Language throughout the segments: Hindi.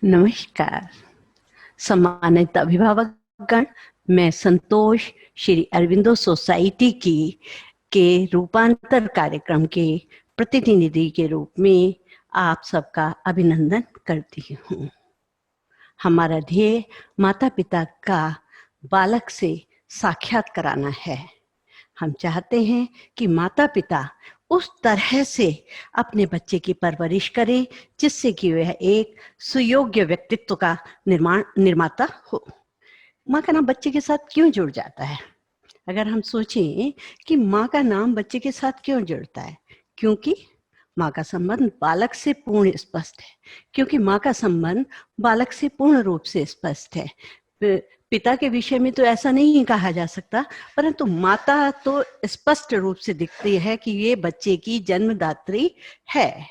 नमस्कार। सम्मानित अभिभावकगण, मैं संतोष श्री अरविंदो सोसाइटी की के रूपांतर कार्यक्रम के प्रतिनिधि के रूप में आप सबका अभिनंदन करती हूँ। हमारा ध्येय माता पिता का बालक से साक्षात कराना है। हम चाहते हैं कि माता पिता उस तरह से अपने बच्चे की परवरिश करें जिससे कि वह एक सुयोग्य व्यक्तित्व का निर्माता हो। माँ का नाम बच्चे के साथ क्यों जुड़ जाता है? अगर हम सोचें कि माँ का नाम बच्चे के साथ क्यों जुड़ता है, क्योंकि माँ का संबंध बालक से पूर्ण स्पष्ट है। क्योंकि माँ का संबंध बालक से पूर्ण रूप से स्पष्ट है। पिता के विषय में तो ऐसा नहीं कहा जा सकता, परंतु माता तो स्पष्ट रूप से दिखती है कि ये बच्चे की जन्मदात्री है।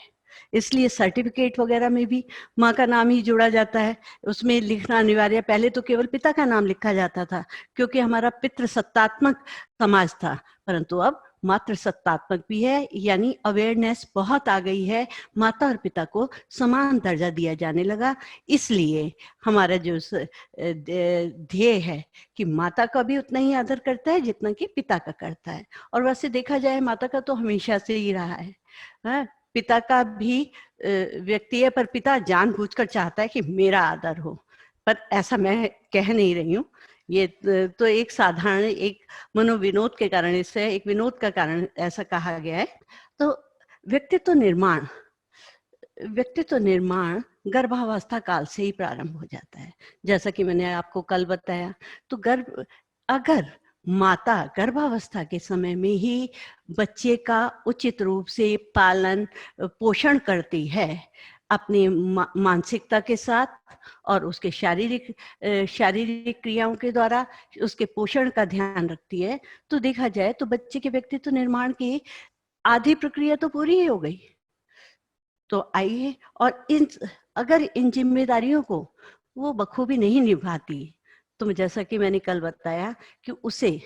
इसलिए सर्टिफिकेट वगैरह में भी माँ का नाम ही जोड़ा जाता है, उसमें लिखना अनिवार्य। पहले तो केवल पिता का नाम लिखा जाता था क्योंकि हमारा पितृसत्तात्मक समाज था, परंतु अब मातृ सत्तात्मक भी है, यानी अवेयरनेस बहुत आ गई है। माता और पिता को समान दर्जा दिया जाने लगा। इसलिए हमारा जो ध्येय है कि माता का भी उतना ही आदर करता है जितना कि पिता का करता है। और वैसे देखा जाए माता का तो हमेशा से ही रहा है। पिता का भी व्यक्ति है, पर पिता जानबूझकर चाहता है कि मेरा आदर हो, पर ऐसा मैं कह नहीं रही हूँ। ये तो एक साधारण एक मनोविनोद के कारण, इससे एक विनोद का कारण ऐसा कहा गया है। तो व्यक्तित्व निर्माण गर्भावस्था काल से ही प्रारंभ हो जाता है। जैसा कि मैंने आपको कल बताया, तो अगर माता गर्भावस्था के समय में ही बच्चे का उचित रूप से पालन पोषण करती है अपनी मानसिकता के साथ और उसके शारीरिक क्रियाओं के द्वारा उसके पोषण का ध्यान रखती है, तो देखा जाए तो बच्चे के व्यक्तित्व निर्माण की आधी प्रक्रिया तो पूरी ही हो गई। तो आइए, और अगर इन जिम्मेदारियों को वो बखूबी नहीं निभाती, तो जैसा कि मैंने कल बताया कि उसे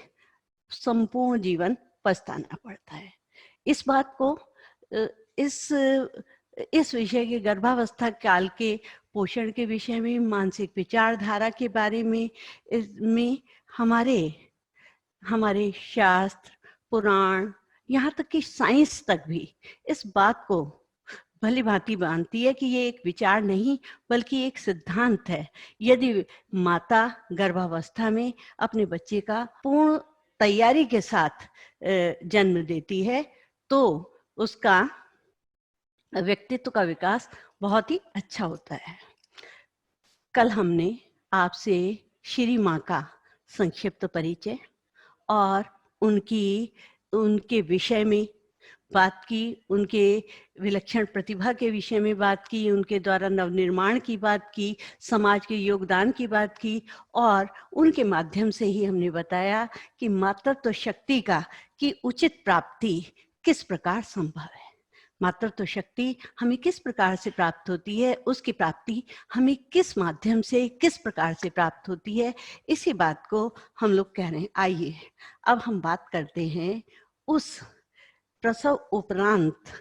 संपूर्ण जीवन पछताना पड़ता है। इस बात को इस विषय के गर्भावस्था काल के पोषण के विषय में, मानसिक विचारधारा के बारे में हमारे शास्त्र, पुराण, यहाँ तक कि साइंस तक भी इस बात को भली भांति मानती है कि ये एक विचार नहीं बल्कि एक सिद्धांत है। यदि माता गर्भावस्था में अपने बच्चे का पूर्ण तैयारी के साथ जन्म देती है तो उसका व्यक्तित्व का विकास बहुत ही अच्छा होता है। कल हमने आपसे श्री माँ का संक्षिप्त परिचय और उनके विषय में बात की, उनके विलक्षण प्रतिभा के विषय में बात की, उनके द्वारा नवनिर्माण की बात की, समाज के योगदान की बात की, और उनके माध्यम से ही हमने बताया कि मातृत्व शक्ति की उचित प्राप्ति किस प्रकार संभव है। मातृत्व शक्ति हमें किस प्रकार से प्राप्त होती है, उसकी प्राप्ति हमें किस माध्यम से, किस प्रकार से प्राप्त होती है, इसी बात को हम लोग कह रहे हैं। आइए अब हम बात करते हैं उस प्रसव उपरांत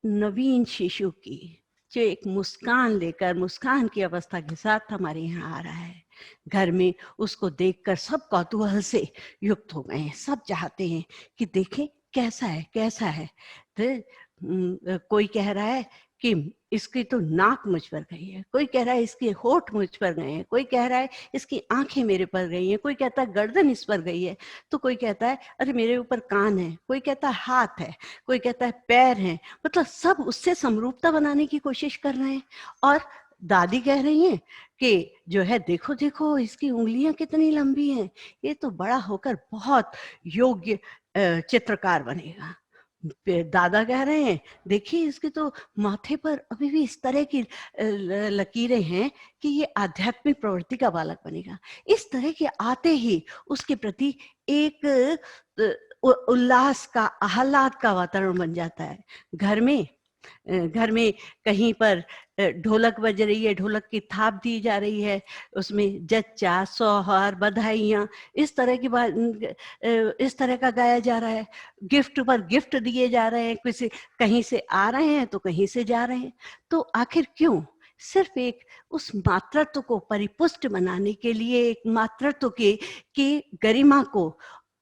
नवीन शिशु की, जो एक मुस्कान लेकर, मुस्कान की अवस्था के साथ हमारे यहाँ आ रहा है। घर में उसको देखकर सब कौतूहल से युक्त हो गए हैं। सब चाहते हैं कि देखें कैसा है, कैसा है। तो कोई कह रहा है कि इसकी तो नाक मुझ पर गई है, कोई कह रहा है इसके होठ मुझ पर गए हैं, कोई कह रहा है इसकी आंखें मेरे पर गई हैं, कोई कहता है गर्दन इस पर गई है, तो कोई कहता है अरे मेरे ऊपर कान है, कोई कहता है हाथ है, कोई कहता है पैर है। मतलब सब उससे समरूपता बनाने की कोशिश कर रहे हैं। और दादी कह रही हैं कि जो है देखो देखो इसकी उंगलियां कितनी लंबी हैं, ये तो बड़ा होकर बहुत योग्य चित्रकार बनेगा। दादा कह रहे हैं देखिए इसके तो माथे पर अभी भी इस तरह की लकीरें हैं कि ये आध्यात्मिक प्रवृत्ति का बालक बनेगा। इस तरह के आते ही उसके प्रति एक उल्लास का, आह्लाद का वातावरण बन जाता है। घर में कहीं पर ढोलक बज रही है, ढोलक की थाप दी जा रही है, उसमें जच्चा, सोहर, बधाइयाँ, इस तरह का गाया जा रहा है। गिफ्ट पर गिफ्ट दिए जा रहे हैं, किसी कहीं से आ रहे हैं तो कहीं से जा रहे हैं। तो आखिर क्यों? सिर्फ एक उस मातृत्व को परिपुष्ट बनाने के लिए, एक मातृत्व की गरिमा को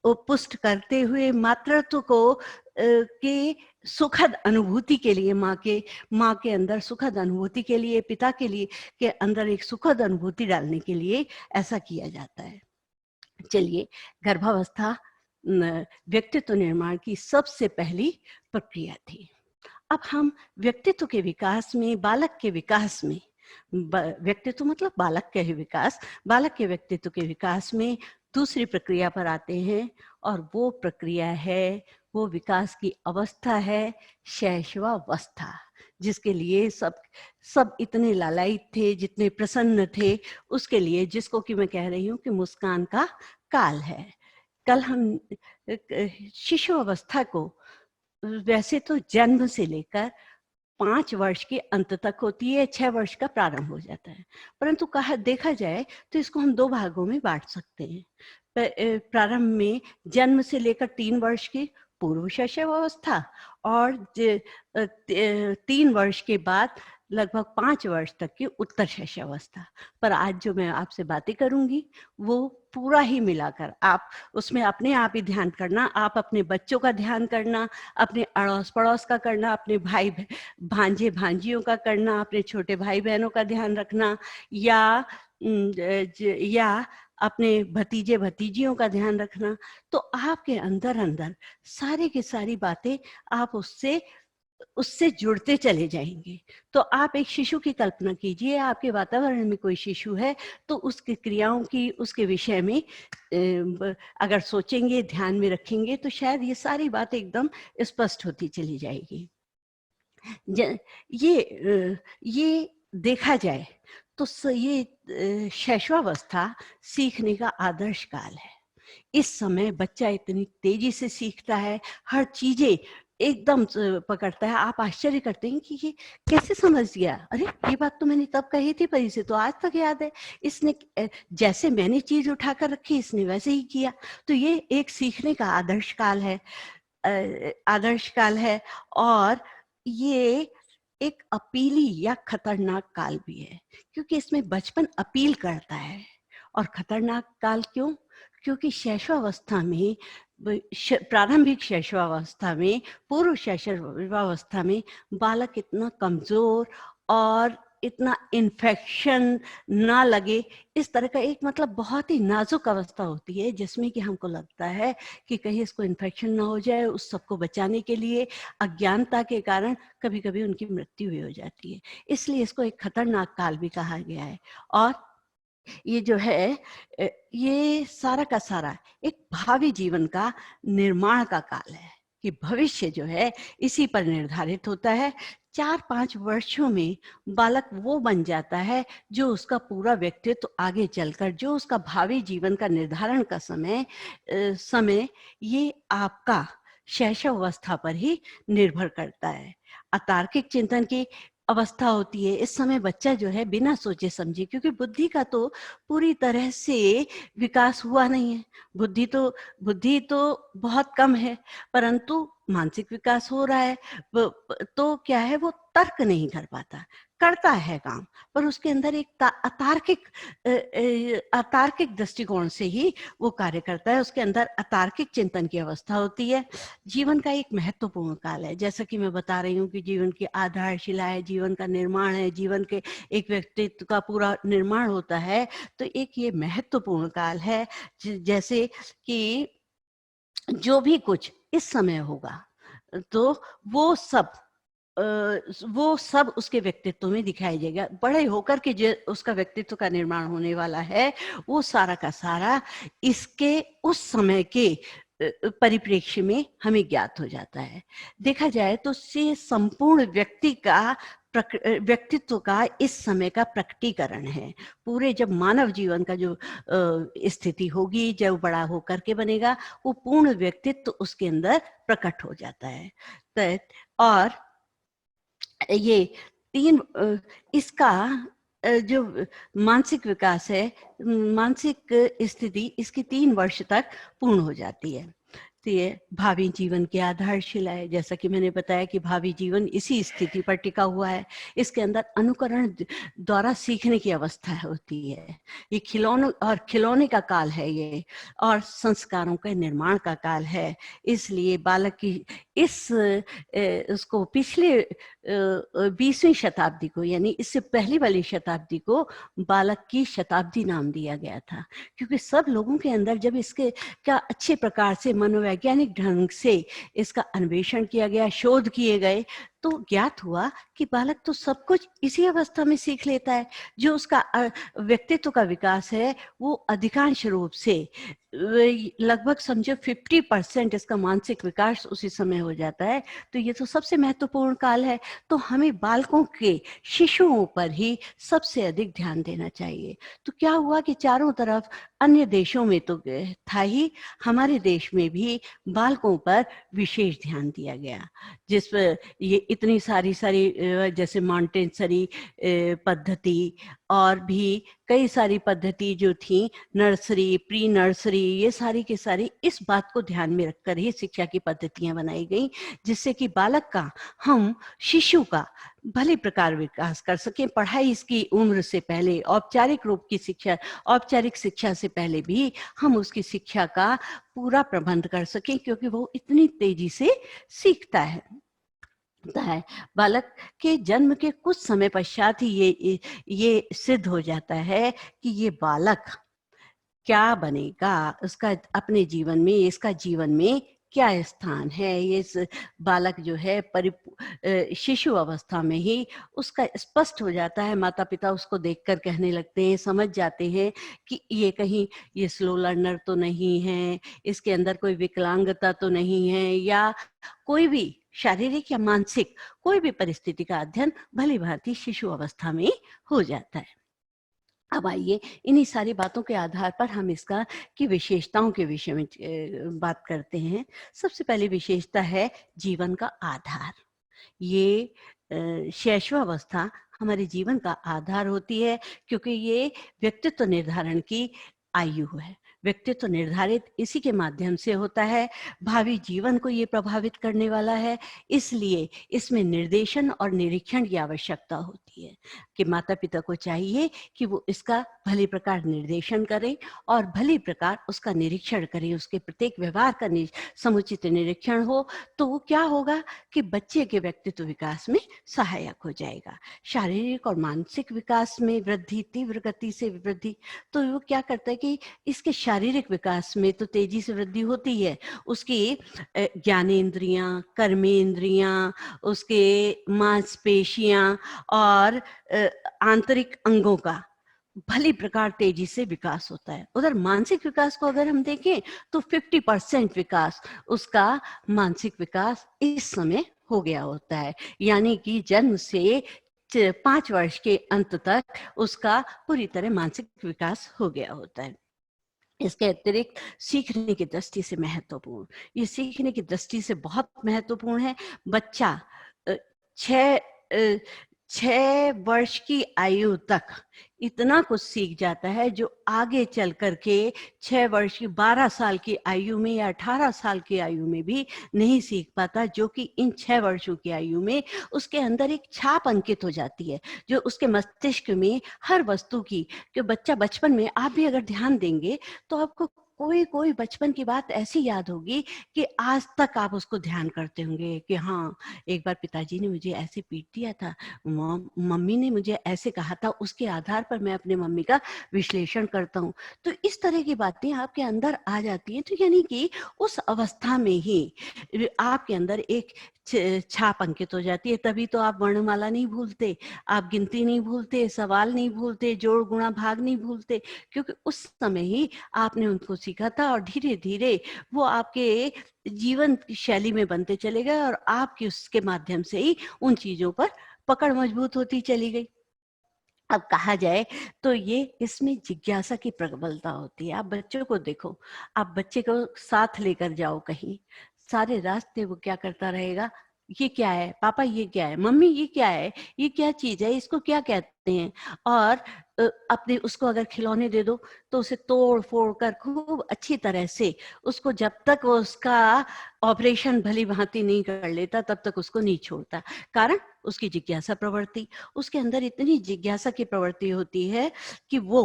पुष्ट करते हुए, मातृत्व को के सुखद अनुभूति के लिए, माँ के अंदर सुखद अनुभूति के लिए, पिता के लिए के अंदर एक सुखद अनुभूति डालने के लिए ऐसा किया जाता है। चलिए, गर्भावस्था व्यक्तित्व निर्माण की सबसे पहली प्रक्रिया थी। अब हम व्यक्तित्व के विकास में, बालक के विकास में, व्यक्तित्व मतलब बालक के विकास, बालक के व्यक्तित्व के विकास में दूसरी प्रक्रिया पर आते हैं, और वो प्रक्रिया है, वो विकास की अवस्था है शैशवावस्था, जिसके लिए सब इतने लालायित थे, जितने प्रसन्न थे, उसके लिए, जिसको कि मैं कह रही हूँ कि मुस्कान का काल है। कल हम शिशु अवस्था को वैसे तो जन्म से लेकर 5 वर्ष के अंत तक होती है, 6 वर्ष का प्रारंभ हो जाता है, परंतु देखा जाए तो इसको हम 2 भागों में बांट सकते हैं। प्रारंभ में जन्म से लेकर 3 वर्ष की पूर्व शैशवावस्था, और 3 वर्ष के बाद लगभग 5 वर्ष तक की उत्तर शैशवावस्था। पर आज जो मैं आपसे बातें करूंगी वो पूरा ही मिलाकर, आप उसमें अपने आप ही ध्यान करना, आप अपने बच्चों का ध्यान करना, अपने अड़ोस पड़ोस का करना, अपने भाई भांजे भांजियों का करना, अपने छोटे भाई बहनों का ध्यान रखना, या अपने भतीजे भतीजियों का ध्यान रखना। तो आपके अंदर अंदर सारी की सारी बातें आप उससे जुड़ते चले जाएंगे। तो आप एक शिशु की कल्पना कीजिए, आपके वातावरण में कोई शिशु है, तो उसकी क्रियाओं की, उसके विषय में अगर सोचेंगे, ध्यान में रखेंगे, तो शायद ये सारी बातें एकदम स्पष्ट होती चली जाएगी। ये देखा जाए तो ये शैशवावस्था सीखने का आदर्श काल है। इस समय बच्चा इतनी तेजी से सीखता है, हर चीजें एकदम पकड़ता है। आप आश्चर्य करते हैं कि ये कैसे समझ गया, अरे ये बात तो मैंने तब कही थी, पर इसे तो आज तक याद है, इसने जैसे मैंने चीज उठाकर रखी इसने वैसे ही किया। तो ये एक सीखने का आदर्श काल है, और ये एक अपीली या खतरनाक काल भी है, क्योंकि इसमें बचपन अपील करता है। और खतरनाक काल क्यों? क्योंकि शैशवावस्था में, प्रारंभिक शैशवावस्था में, पूर्व शैशवावस्था में बालक इतना कमजोर और इतना इन्फेक्शन ना लगे, इस तरह का एक मतलब बहुत ही नाजुक अवस्था होती है, जिसमें कि हमको लगता है कि कहीं इसको इन्फेक्शन ना हो जाए। उस सबको बचाने के लिए अज्ञानता के कारण कभी कभी उनकी मृत्यु भी हो जाती है, इसलिए इसको एक खतरनाक काल भी कहा गया है। और ये जो है, ये सारा का सारा एक भावी जीवन का निर्माण का काल है, कि भविष्य जो है इसी पर निर्धारित होता है। 4-5 वर्षों में बालक वो बन जाता है जो उसका पूरा व्यक्तित्व आगे चलकर, जो उसका भावी जीवन का निर्धारण का समय ये आपका शैशवावस्था पर ही निर्भर करता है। अतार्किक चिंतन की अवस्था होती है। इस समय बच्चा जो है बिना सोचे समझे, क्योंकि बुद्धि का तो पूरी तरह से विकास हुआ नहीं है, बुद्धि तो बहुत कम है, परंतु मानसिक विकास हो रहा है। तो क्या है, वो तर्क नहीं कर पाता, करता है काम, पर उसके अंदर एक अतार्किक दृष्टिकोण से ही वो कार्य करता है, उसके अंदर अतार्किक चिंतन की अवस्था होती है। जीवन का एक महत्वपूर्ण काल है, जैसा कि मैं बता रही हूँ कि जीवन की आधारशिला है, जीवन का निर्माण है, जीवन के एक व्यक्तित्व का पूरा निर्माण होता है। तो एक ये महत्वपूर्ण काल है, जैसे कि जो भी कुछ इस समय होगा, तो वो सब उसके व्यक्तित्व में दिखाई देगा। बड़े होकर के जो उसका व्यक्तित्व का निर्माण होने वाला है, वो सारा का सारा इसके उस समय के परिप्रेक्ष्य में हमें ज्ञात हो जाता है। देखा जाए तो से संपूर्ण व्यक्तित्व का इस समय का प्रकटीकरण है। पूरे जब मानव जीवन का जो स्थिति होगी, जब बड़ा होकर के बनेगा, वो पूर्ण व्यक्तित्व उसके अंदर प्रकट हो जाता है। और ये इसका जो मानसिक विकास है, मानसिक स्थिति इसकी 3 वर्ष तक पूर्ण हो जाती है। ये भावी जीवन की आधारशिला है। जैसा कि मैंने बताया कि भावी जीवन इसी स्थिति पर टिका हुआ है। इसके अंदर अनुकरण द्वारा सीखने की अवस्था होती है। ये खिलौने का काल है ये, और संस्कारों के निर्माण का काल है। इसलिए बालक की उसको पिछले 20वीं शताब्दी को, यानी इससे पहली वाली शताब्दी को बालक की शताब्दी नाम दिया गया था, क्योंकि सब लोगों के अंदर जब इसके का अच्छे प्रकार से मनोवैज्ञानिक ढंग से इसका अन्वेषण किया गया, शोध किए गए, तो ज्ञात हुआ कि बालक तो सब कुछ इसी अवस्था में सीख लेता है। जो उसका व्यक्तित्व का विकास है वो अधिकांश रूप से लगभग समझो 50% इसका मानसिक विकास उसी समय हो जाता है। तो ये तो सबसे महत्वपूर्ण काल है। तो हमें बालकों के, शिशुओं पर ही सबसे अधिक ध्यान देना चाहिए। तो क्या हुआ कि चारों तरफ, अन्य देशों में तो था ही, हमारे देश में भी बालकों पर विशेष ध्यान दिया गया, जिस पर ये इतनी सारी जैसे मॉन्टेसरी पद्धति और भी कई सारी पद्धति जो थी, नर्सरी, प्री नर्सरी, ये सारी की सारी इस बात को ध्यान में रखकर ही शिक्षा की पद्धतियां बनाई गई, जिससे कि बालक का, हम शिशु का भले प्रकार विकास कर सकें। पढ़ाई इसकी उम्र से पहले, औपचारिक रूप की शिक्षा, औपचारिक शिक्षा से पहले भी हम उसकी शिक्षा का पूरा प्रबंध कर सकें, क्योंकि वो इतनी तेजी से सीखता है। बालक के जन्म के कुछ समय पश्चात ही ये सिद्ध हो जाता है कि ये बालक क्या बनेगा, उसका अपने जीवन में, इसका जीवन में क्या स्थान है। ये बालक जो है शिशु अवस्था में ही उसका स्पष्ट हो जाता है। माता पिता उसको देखकर कहने लगते हैं, समझ जाते हैं कि ये कहीं ये स्लो लर्नर तो नहीं है, इसके अंदर कोई विकलांगता तो नहीं है, या कोई भी शारीरिक या मानसिक कोई भी परिस्थिति का अध्ययन भली भांति शिशु अवस्था में हो जाता है। अब आइए इन्हीं सारी बातों के आधार पर हम इसका की विशेषताओं के विषय में बात करते हैं। सबसे पहली विशेषता है जीवन का आधार। ये शैशवावस्था हमारे जीवन का आधार होती है, क्योंकि ये व्यक्तित्व निर्धारण की आयु है। व्यक्तित्व निर्धारित इसी के माध्यम से होता है, भावी जीवन को ये प्रभावित करने वाला है। इसलिए इसमें निर्देशन और निरीक्षण की आवश्यकता होती है कि माता पिता को चाहिए कि वो इसका भली प्रकार निर्देशन करें और भली प्रकार उसका निरीक्षण करें, उसके प्रत्येक व्यवहार का समुचित निरीक्षण हो। तो वो क्या होगा कि बच्चे के व्यक्तित्व विकास में सहायक हो जाएगा। शारीरिक और मानसिक विकास में वृद्धि, तीव्र गति से वृद्धि। तो वो क्या करता है कि इसके शारीरिक विकास में तो तेजी से वृद्धि होती है, उसकी ज्ञानेंद्रियां, कर्मेंद्रियां, उसके मांसपेशियां और आंतरिक अंगों का भली प्रकार तेजी से विकास होता है। उधर मानसिक विकास को अगर हम देखें तो 50% विकास, उसका मानसिक विकास इस समय हो गया होता है, यानी कि जन्म से 5 वर्ष के अंत तक उसका पूरी तरह मानसिक विकास हो गया होता है। इसके अतिरिक्त सीखने की दृष्टि से महत्वपूर्ण, ये सीखने की दृष्टि से बहुत महत्वपूर्ण है। बच्चा 6 वर्ष की आयु तक इतना कुछ सीख जाता है जो आगे चल करके 6 वर्ष की 12 साल की आयु में या 18 साल की आयु में भी नहीं सीख पाता, जो कि इन 6 वर्षों की आयु में उसके अंदर एक छाप अंकित हो जाती है, जो उसके मस्तिष्क में हर वस्तु की, कि बच्चा बचपन में, आप भी अगर ध्यान देंगे तो आपको कोई बचपन की बात ऐसी याद होगी कि आज तक आप उसको ध्यान करते होंगे कि हाँ, एक बार पिताजी ने मुझे ऐसे पीट दिया था, मम्मी ने मुझे ऐसे कहा था, उसके आधार पर मैं अपने मम्मी का विश्लेषण करता हूँ। तो इस तरह की बातें आपके अंदर आ जाती हैं। तो यानी कि उस अवस्था में ही आपके अंदर एक छाप अंकित हो जाती है। तभी तो आप वर्णमाला नहीं भूलते, आप गिनती नहीं भूलते, सवाल नहीं भूलते, जोड़ गुणा भाग नहीं भूलते, क्योंकि उस समय ही आपने उनको सीखा था और धीरे धीरे वो आपके जीवन की शैली में बनते चले गए और आपकी उसके माध्यम से ही उन चीजों पर पकड़ मजबूत होती चली गई। अब कहा जाए तो ये इसमें जिज्ञासा की प्रबलता होती है। आप बच्चों को देखो, आप बच्चे को साथ लेकर जाओ कहीं, सारे रास्ते वो क्या करता रहेगा, ये क्या है पापा, ये क्या है मम्मी, ये क्या है, ये क्या चीज है, इसको क्या कहते हैं। और अपने उसको अगर खिलौने दे दो तो उसे तोड़ फोड़ कर खूब अच्छी तरह से उसको, जब तक वो उसका ऑपरेशन भली भांति नहीं कर लेता तब तक उसको नहीं छोड़ता। कारण उसकी जिज्ञासा प्रवृत्ति, उसके अंदर इतनी जिज्ञासा की प्रवृत्ति होती है कि वो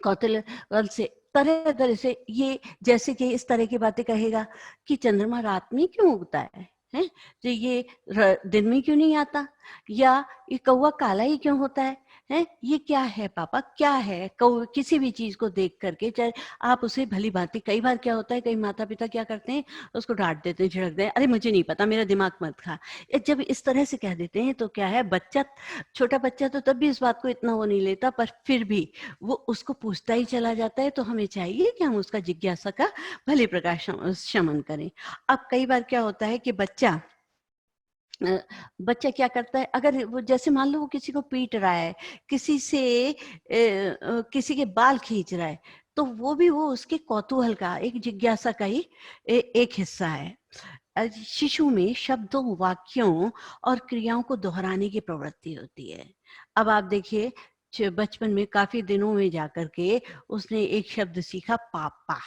कौतूहल से तरह तरह से, ये जैसे कि इस तरह की बातें कहेगा कि चंद्रमा रात में क्यों उगता है, तो ये दिन में क्यों नहीं आता, या ये कौवा काला ही क्यों होता है, ये क्या है पापा, क्या है। किसी भी चीज को देख करके, चाहे आप उसे भली भांति, कई बार क्या होता है, कई माता पिता क्या करते हैं, उसको डांट देते हैं, झिड़क देते हैं, अरे मुझे नहीं पता, मेरा दिमाग मत खा। जब इस तरह से कह देते हैं तो क्या है, बच्चा, छोटा बच्चा तो तब भी इस बात को इतना वो नहीं लेता, पर फिर भी वो उसको पूछता ही चला जाता है। तो हमें चाहिए कि हम उसका जिज्ञासा का भले प्रकार शमन करें। अब कई बार क्या होता है कि बच्चा क्या करता है, अगर वो जैसे मान लो वो किसी को पीट रहा है, किसी से किसी के बाल खींच रहा है, तो वो भी वो उसके कौतूहल का, एक जिज्ञासा का ही एक हिस्सा है। शिशु में शब्दों, वाक्यों और क्रियाओं को दोहराने की प्रवृत्ति होती है। अब आप देखिए, बचपन में काफी दिनों में जाकर के उसने एक शब्द सीखा, पापा।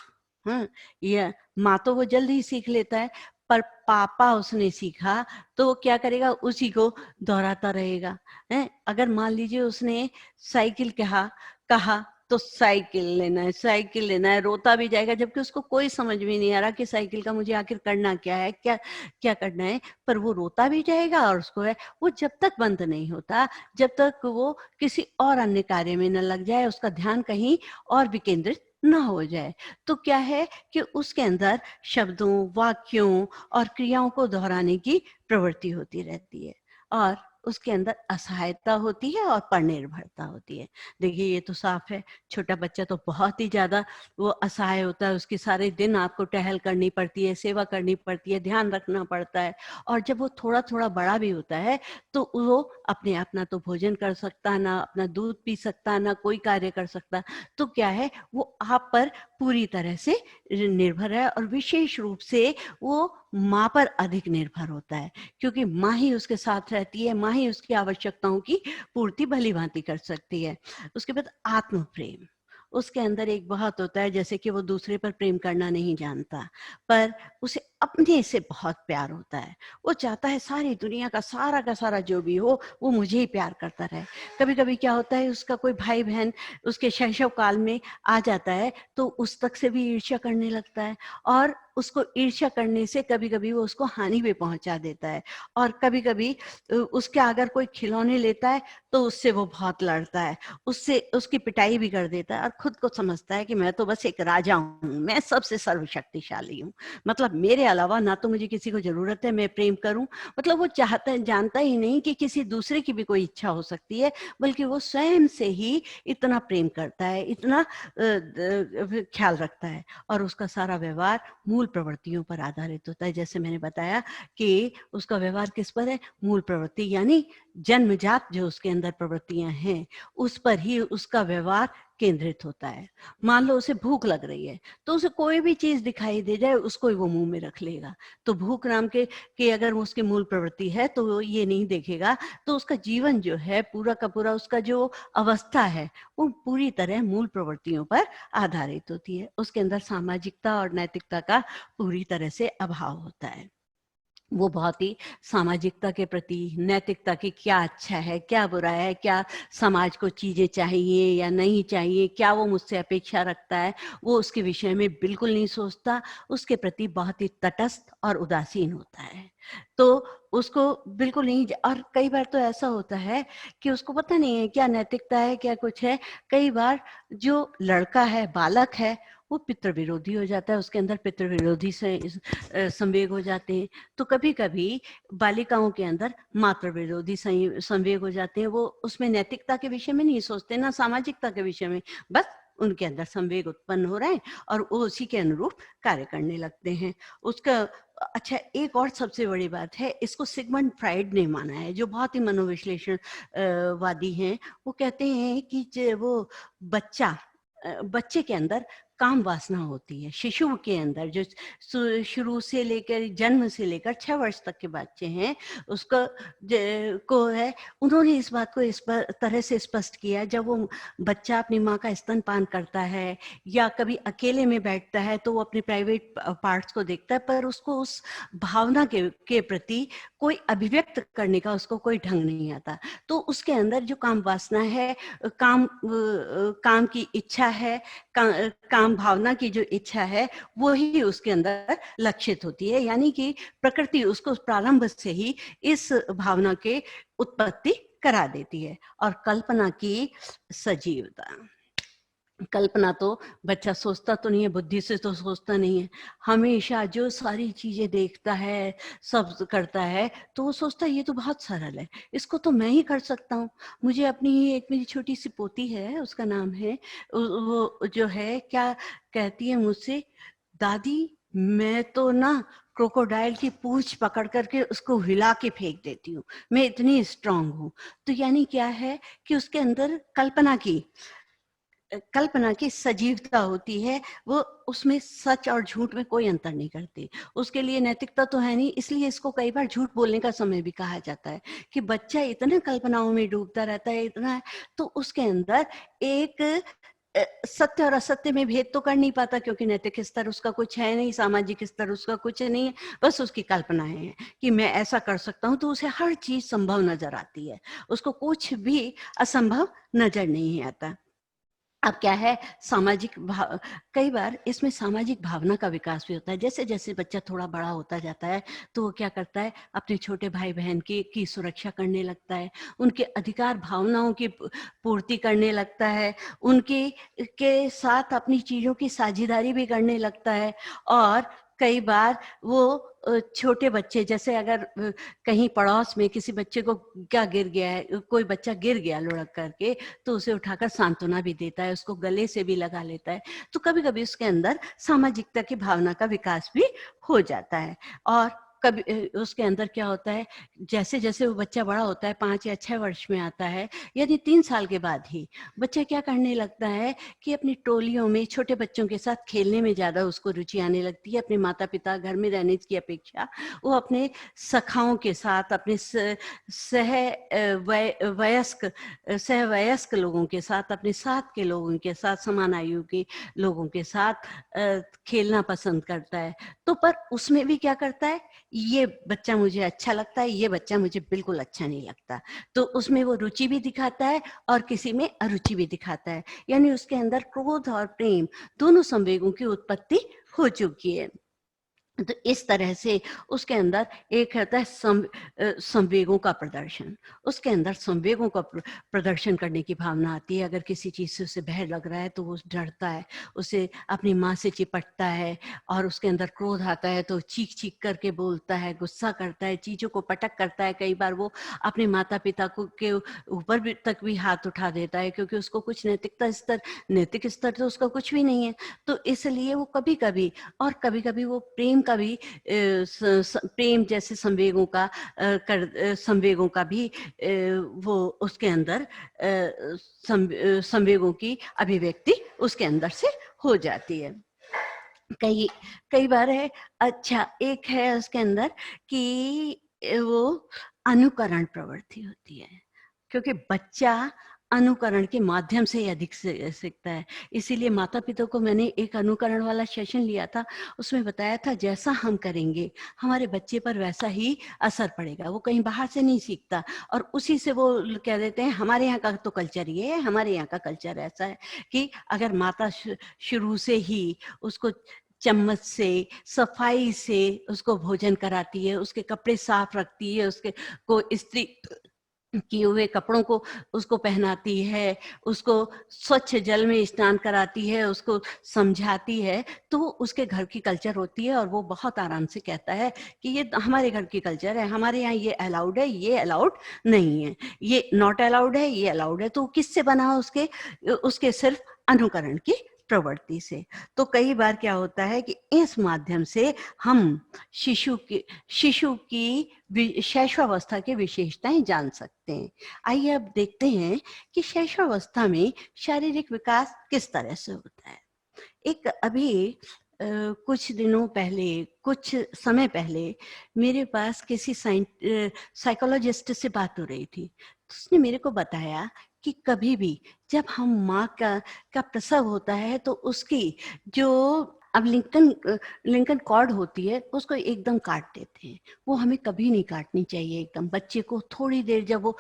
हाँ, यह माँ तो वो जल्द ही सीख लेता है, पर पापा उसने सीखा तो वो क्या करेगा, उसी को दोहराता रहेगा। है, अगर मान लीजिए उसने साइकिल कहा कहा तो साइकिल लेना है, साइकिल लेना है, रोता भी जाएगा, जबकि उसको कोई समझ में नहीं आ रहा कि साइकिल का मुझे आखिर करना क्या है, क्या क्या करना है, पर वो रोता भी जाएगा और उसको है, वो जब तक बंद नहीं होता, जब तक वो किसी और अन्य कार्य में न लग जाए, उसका ध्यान कहीं और भी केंद्रित न हो जाए। तो क्या है कि उसके अंदर शब्दों, वाक्यों और क्रियाओं को दोहराने की प्रवृत्ति होती रहती है, और उसके अंदर असहायता होती है और परनिर्भरता होती है। देखिए ये तो साफ है, छोटा बच्चा तो बहुत ही ज्यादा वो असहाय होता है, उसके सारे दिन आपको टहल करनी पड़ती है, सेवा करनी पड़ती है, ध्यान रखना पड़ता है। और जब वो थोड़ा थोड़ा बड़ा भी होता है तो वो अपने आप ना तो भोजन कर सकता, ना अपना दूध पी सकता, ना कोई कार्य कर सकता। तो क्या है, वो आप पर पूरी तरह से निर्भर है, और विशेष रूप से वो माँ पर अधिक निर्भर होता है, क्योंकि माँ ही उसके साथ रहती है, माँ ही उसकी आवश्यकताओं की पूर्ति भली भांति कर सकती है। उसके बाद आत्म प्रेम, उसके अंदर एक बहुत होता है, जैसे कि वो दूसरे पर प्रेम करना नहीं जानता, पर उसे अपने से बहुत प्यार होता है। वो चाहता है सारी दुनिया का सारा जो भी हो वो मुझे ही प्यार करता रहे। कभी कभी क्या होता है, उसका कोई भाई बहन उसके शैशव काल में आ जाता है तो उस तक से भी ईर्ष्या करने लगता है, और उसको ईर्ष्या करने से कभी कभी वो उसको हानि भी पहुंचा देता है। और कभी कभी उसके अगर कोई खिलौने लेता है तो उससे वो बहुत लड़ता है, उससे उसकी पिटाई भी कर देता है, और खुद को समझता है कि मैं तो बस एक राजा हूँ, मैं सबसे सर्वशक्तिशाली हूँ, मतलब मेरे अलावा ना तो मुझे किसी को जरूरत है मैं प्रेम करूं। मतलब वो चाहता जानता ही नहीं कि किसी दूसरे की भी कोई इच्छा हो सकती है, बल्कि वो स्वयं से ही इतना प्रेम करता है, इतना ख्याल रखता है, और उसका सारा व्यवहार मूल प्रवृत्तियों पर आधारित होता है। जैसे मैंने बताया कि उसका व्यवहार किस पर है, मूल प्रवृत्ति, यानी जन्मजात जो उसके अंदर प्रवृत्तियां हैं उस पर ही उसका व्यवहार केंद्रित होता है। मान लो उसे भूख लग रही है तो उसे कोई भी चीज दिखाई दे जाए उसको ही वो मुंह में रख लेगा। तो भूख नाम के अगर वो उसकी मूल प्रवृत्ति है तो वो ये नहीं देखेगा, तो उसका जीवन जो है पूरा का पूरा, उसका जो अवस्था है वो पूरी तरह मूल प्रवृत्तियों पर आधारित होती है। उसके अंदर सामाजिकता और नैतिकता का पूरी तरह से अभाव होता है। वो बहुत ही सामाजिकता के प्रति, नैतिकता की क्या अच्छा है क्या बुरा है, क्या समाज को चीजें चाहिए या नहीं चाहिए, क्या वो मुझसे अपेक्षा रखता है, वो उसके विषय में बिल्कुल नहीं सोचता, उसके प्रति बहुत ही तटस्थ और उदासीन होता है। तो उसको बिल्कुल नहीं, और कई बार तो ऐसा होता है कि उसको पता नहीं है क्या नैतिकता है क्या कुछ है। कई बार जो लड़का है, बालक है, वो पितृ विरोधी हो जाता है, उसके अंदर पितृ विरोधी से संवेग हो जाते हैं। तो कभी कभी बालिकाओं के अंदर मातृ विरोधी संवेग हो जाते हैं, वो उसमें नैतिकता के विषय में नहीं सोचते ना सामाजिकता के विषय में, बस उनके अंदर संवेग उत्पन्न हो रहे हैं और वो उसी के अनुरूप कार्य करने लगते हैं। उसका अच्छा, एक और सबसे बड़ी बात है, इसको सिगमंड फ्राइड ने माना है, जो बहुत ही मनोविश्लेषण वादी हैं। वो कहते हैं कि वो बच्चे के अंदर काम वासना होती है शिशु के अंदर, जो शुरू से लेकर जन्म से लेकर 6 वर्ष तक के बच्चे हैं उसको को है, उन्होंने इस बात को इस तरह से स्पष्ट किया, जब वो बच्चा अपनी माँ का स्तनपान करता है या कभी अकेले में बैठता है तो वो अपने प्राइवेट पार्ट्स को देखता है, पर उसको उस भावना के प्रति कोई अभिव्यक्त करने का उसको कोई ढंग नहीं आता। तो उसके अंदर जो काम वासना है, काम की इच्छा है, काम भावना की जो इच्छा है वो ही उसके अंदर लक्षित होती है, यानी कि प्रकृति उसको प्रारंभ से ही इस भावना के उत्पत्ति करा देती है। और कल्पना की सजीवता, कल्पना तो बच्चा सोचता तो नहीं है, बुद्धि से तो सोचता नहीं है, हमेशा जो सारी चीजें देखता है सब करता है तो वो सोचता है ये तो बहुत सरल है, इसको तो मैं ही कर सकता हूँ। मुझे अपनी एक मेरी छोटी सी पोती है, उसका नाम है, वो जो है क्या कहती है मुझसे, दादी मैं तो ना क्रोकोडाइल की पूंछ पकड़ करके उसको हिला के फेंक देती हूँ, मैं इतनी स्ट्रांग हूँ। तो यानी क्या है कि उसके अंदर कल्पना की सजीवता होती है, वो उसमें सच और झूठ में कोई अंतर नहीं करती। उसके लिए नैतिकता तो है नहीं, इसलिए इसको कई बार झूठ बोलने का समय भी कहा जाता है कि बच्चा इतना कल्पनाओं में डूबता रहता है, इतना है, तो उसके अंदर एक सत्य और असत्य में भेद तो कर नहीं पाता, क्योंकि नैतिक स्तर उसका कुछ है नहीं, सामाजिक स्तर उसका कुछ नहीं है, बस उसकी कल्पनाएं हैं कि मैं ऐसा कर सकता हूँ, तो उसे हर चीज संभव नजर आती है, उसको कुछ भी असंभव नजर नहीं आता। अब क्या है, सामाजिक भाव, कई बार इसमें सामाजिक भावना का विकास भी होता है। जैसे जैसे बच्चा थोड़ा बड़ा होता जाता है तो वो क्या करता है, अपने छोटे भाई बहन की सुरक्षा करने लगता है, उनके अधिकार भावनाओं की पूर्ति करने लगता है, उनके के साथ अपनी चीजों की साझेदारी भी करने लगता है। और कई बार वो छोटे बच्चे, जैसे अगर कहीं पड़ोस में किसी बच्चे को क्या गिर गया है, कोई बच्चा गिर गया लुढ़क करके, तो उसे उठाकर सांत्वना भी देता है, उसको गले से भी लगा लेता है। तो कभी कभी उसके अंदर सामाजिकता की भावना का विकास भी हो जाता है। और कभी उसके अंदर क्या होता है, जैसे जैसे वो बच्चा बड़ा होता है, 5 या 6 वर्ष में आता है, यानी 3 साल के बाद ही बच्चा क्या करने लगता है कि अपनी टोलियों में छोटे बच्चों के साथ खेलने में ज्यादा उसको रुचि आने लगती है। अपने माता पिता घर में रहने की अपेक्षा वो अपने सखाओं के साथ, अपने सहवयस्क लोगों के साथ, अपने साथ के लोगों के साथ, समान आयु के लोगों के साथ खेलना पसंद करता है। तो पर उसमें भी क्या करता है, ये बच्चा मुझे अच्छा लगता है, ये बच्चा मुझे बिल्कुल अच्छा नहीं लगता, तो उसमें वो रुचि भी दिखाता है और किसी में अरुचि भी दिखाता है, यानी उसके अंदर क्रोध और प्रेम दोनों संवेगों की उत्पत्ति हो चुकी है। तो इस तरह से उसके अंदर एक होता है संवेगों का प्रदर्शन, उसके अंदर संवेगों का प्रदर्शन करने की भावना आती है। अगर किसी चीज से उसे भय लग रहा है तो वो डरता है, उसे अपनी माँ से चिपटता है, और उसके अंदर क्रोध आता है तो चीख चीख करके बोलता है, गुस्सा करता है, चीजों को पटक करता है। कई बार वो अपने माता पिता को के ऊपर भी तक भी हाथ उठा देता है, क्योंकि उसको कुछ नैतिक स्तर तो उसका कुछ भी नहीं है। तो इसलिए वो कभी कभी, और कभी कभी वो प्रेम का भी प्रेम जैसे संवेगों का भी वो उसके अंदर संवेगों की अभिव्यक्ति उसके अंदर से हो जाती है। कई कई बार है, अच्छा एक है उसके अंदर कि वो अनुकरण प्रवृत्ति होती है, क्योंकि बच्चा अनुकरण के माध्यम से ही अधिक सीखता है। इसीलिए माता पिता को मैंने एक अनुकरण वाला सेशन लिया था, उसमें बताया था जैसा हम करेंगे हमारे बच्चे पर वैसा ही असर पड़ेगा, वो कहीं बाहर से नहीं सीखता। और उसी से वो कह देते हैं हमारे यहाँ का तो कल्चर ये है, हमारे यहाँ का कल्चर ऐसा है, कि अगर माता शुरू से ही उसको चम्मच से, सफाई से उसको भोजन कराती है, उसके कपड़े साफ रखती है, उसके को इस्त्री किए हुए कपड़ों को उसको पहनाती है, उसको स्वच्छ जल में स्नान कराती है, उसको समझाती है, तो उसके घर की कल्चर होती है। और वो बहुत आराम से कहता है कि ये हमारे घर की कल्चर है, हमारे यहाँ ये अलाउड है, ये अलाउड नहीं है, ये नॉट अलाउड है, ये अलाउड है। तो किससे बना, उसके सिर्फ अनुकरण की प्रवृत्ति से। तो कई बार क्या होता है कि इस माध्यम से हम शिशु की शैशवावस्था की विशेषताएं जान सकते हैं। आइए अब देखते हैं कि शैशवावस्था में शारीरिक विकास किस तरह से होता है। एक अभी कुछ दिनों पहले, कुछ समय पहले मेरे पास किसी साइकोलॉजिस्ट से बात हो रही थी। तो उसने मेरे को बताया कि कभी भी जब हम माँ का प्रसव होता है तो उसकी जो अब लिंकन कॉर्ड होती है उसको एकदम काट देते हैं। वो हमें कभी नहीं काटनी चाहिए एकदम। बच्चे को थोड़ी देर, जब वो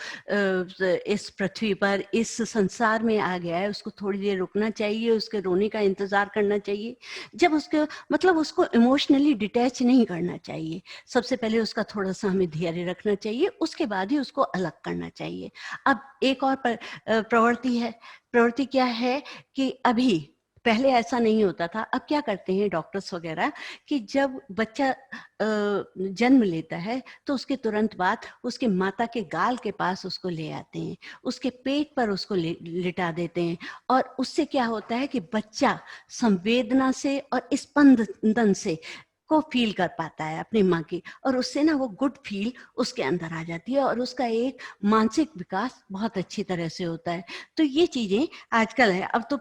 इस पृथ्वी पर, इस संसार में आ गया है, उसको थोड़ी देर रुकना चाहिए, उसके रोने का इंतजार करना चाहिए। जब उसके मतलब उसको इमोशनली डिटैच नहीं करना चाहिए। सबसे पहले उसका थोड़ा सा हमें धैर्य रखना चाहिए, उसके बाद ही उसको अलग करना चाहिए। अब एक और प्रवृत्ति है। प्रवृत्ति क्या है कि अभी, पहले ऐसा नहीं होता था। अब क्या करते हैं डॉक्टर्स वगैरह कि जब बच्चा जन्म लेता है तो उसके तुरंत बाद उसके माता के गाल के पास उसको ले आते हैं, उसके पेट पर उसको लिटा देते हैं। और उससे क्या होता है कि बच्चा संवेदना से और स्पंदन से को फील कर पाता है अपनी माँ की, और उससे ना वो गुड फील उसके अंदर आ जाती है और उसका एक मानसिक विकास बहुत अच्छी तरह से होता है। तो ये चीजें आजकल है। अब तो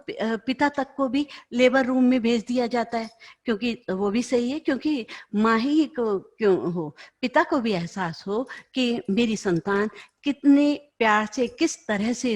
पिता तक को भी लेबर रूम में भेज दिया जाता है, क्योंकि वो भी सही है, क्योंकि माँ ही को क्यों हो, पिता को भी एहसास हो कि मेरी संतान कितने प्यार से, किस तरह से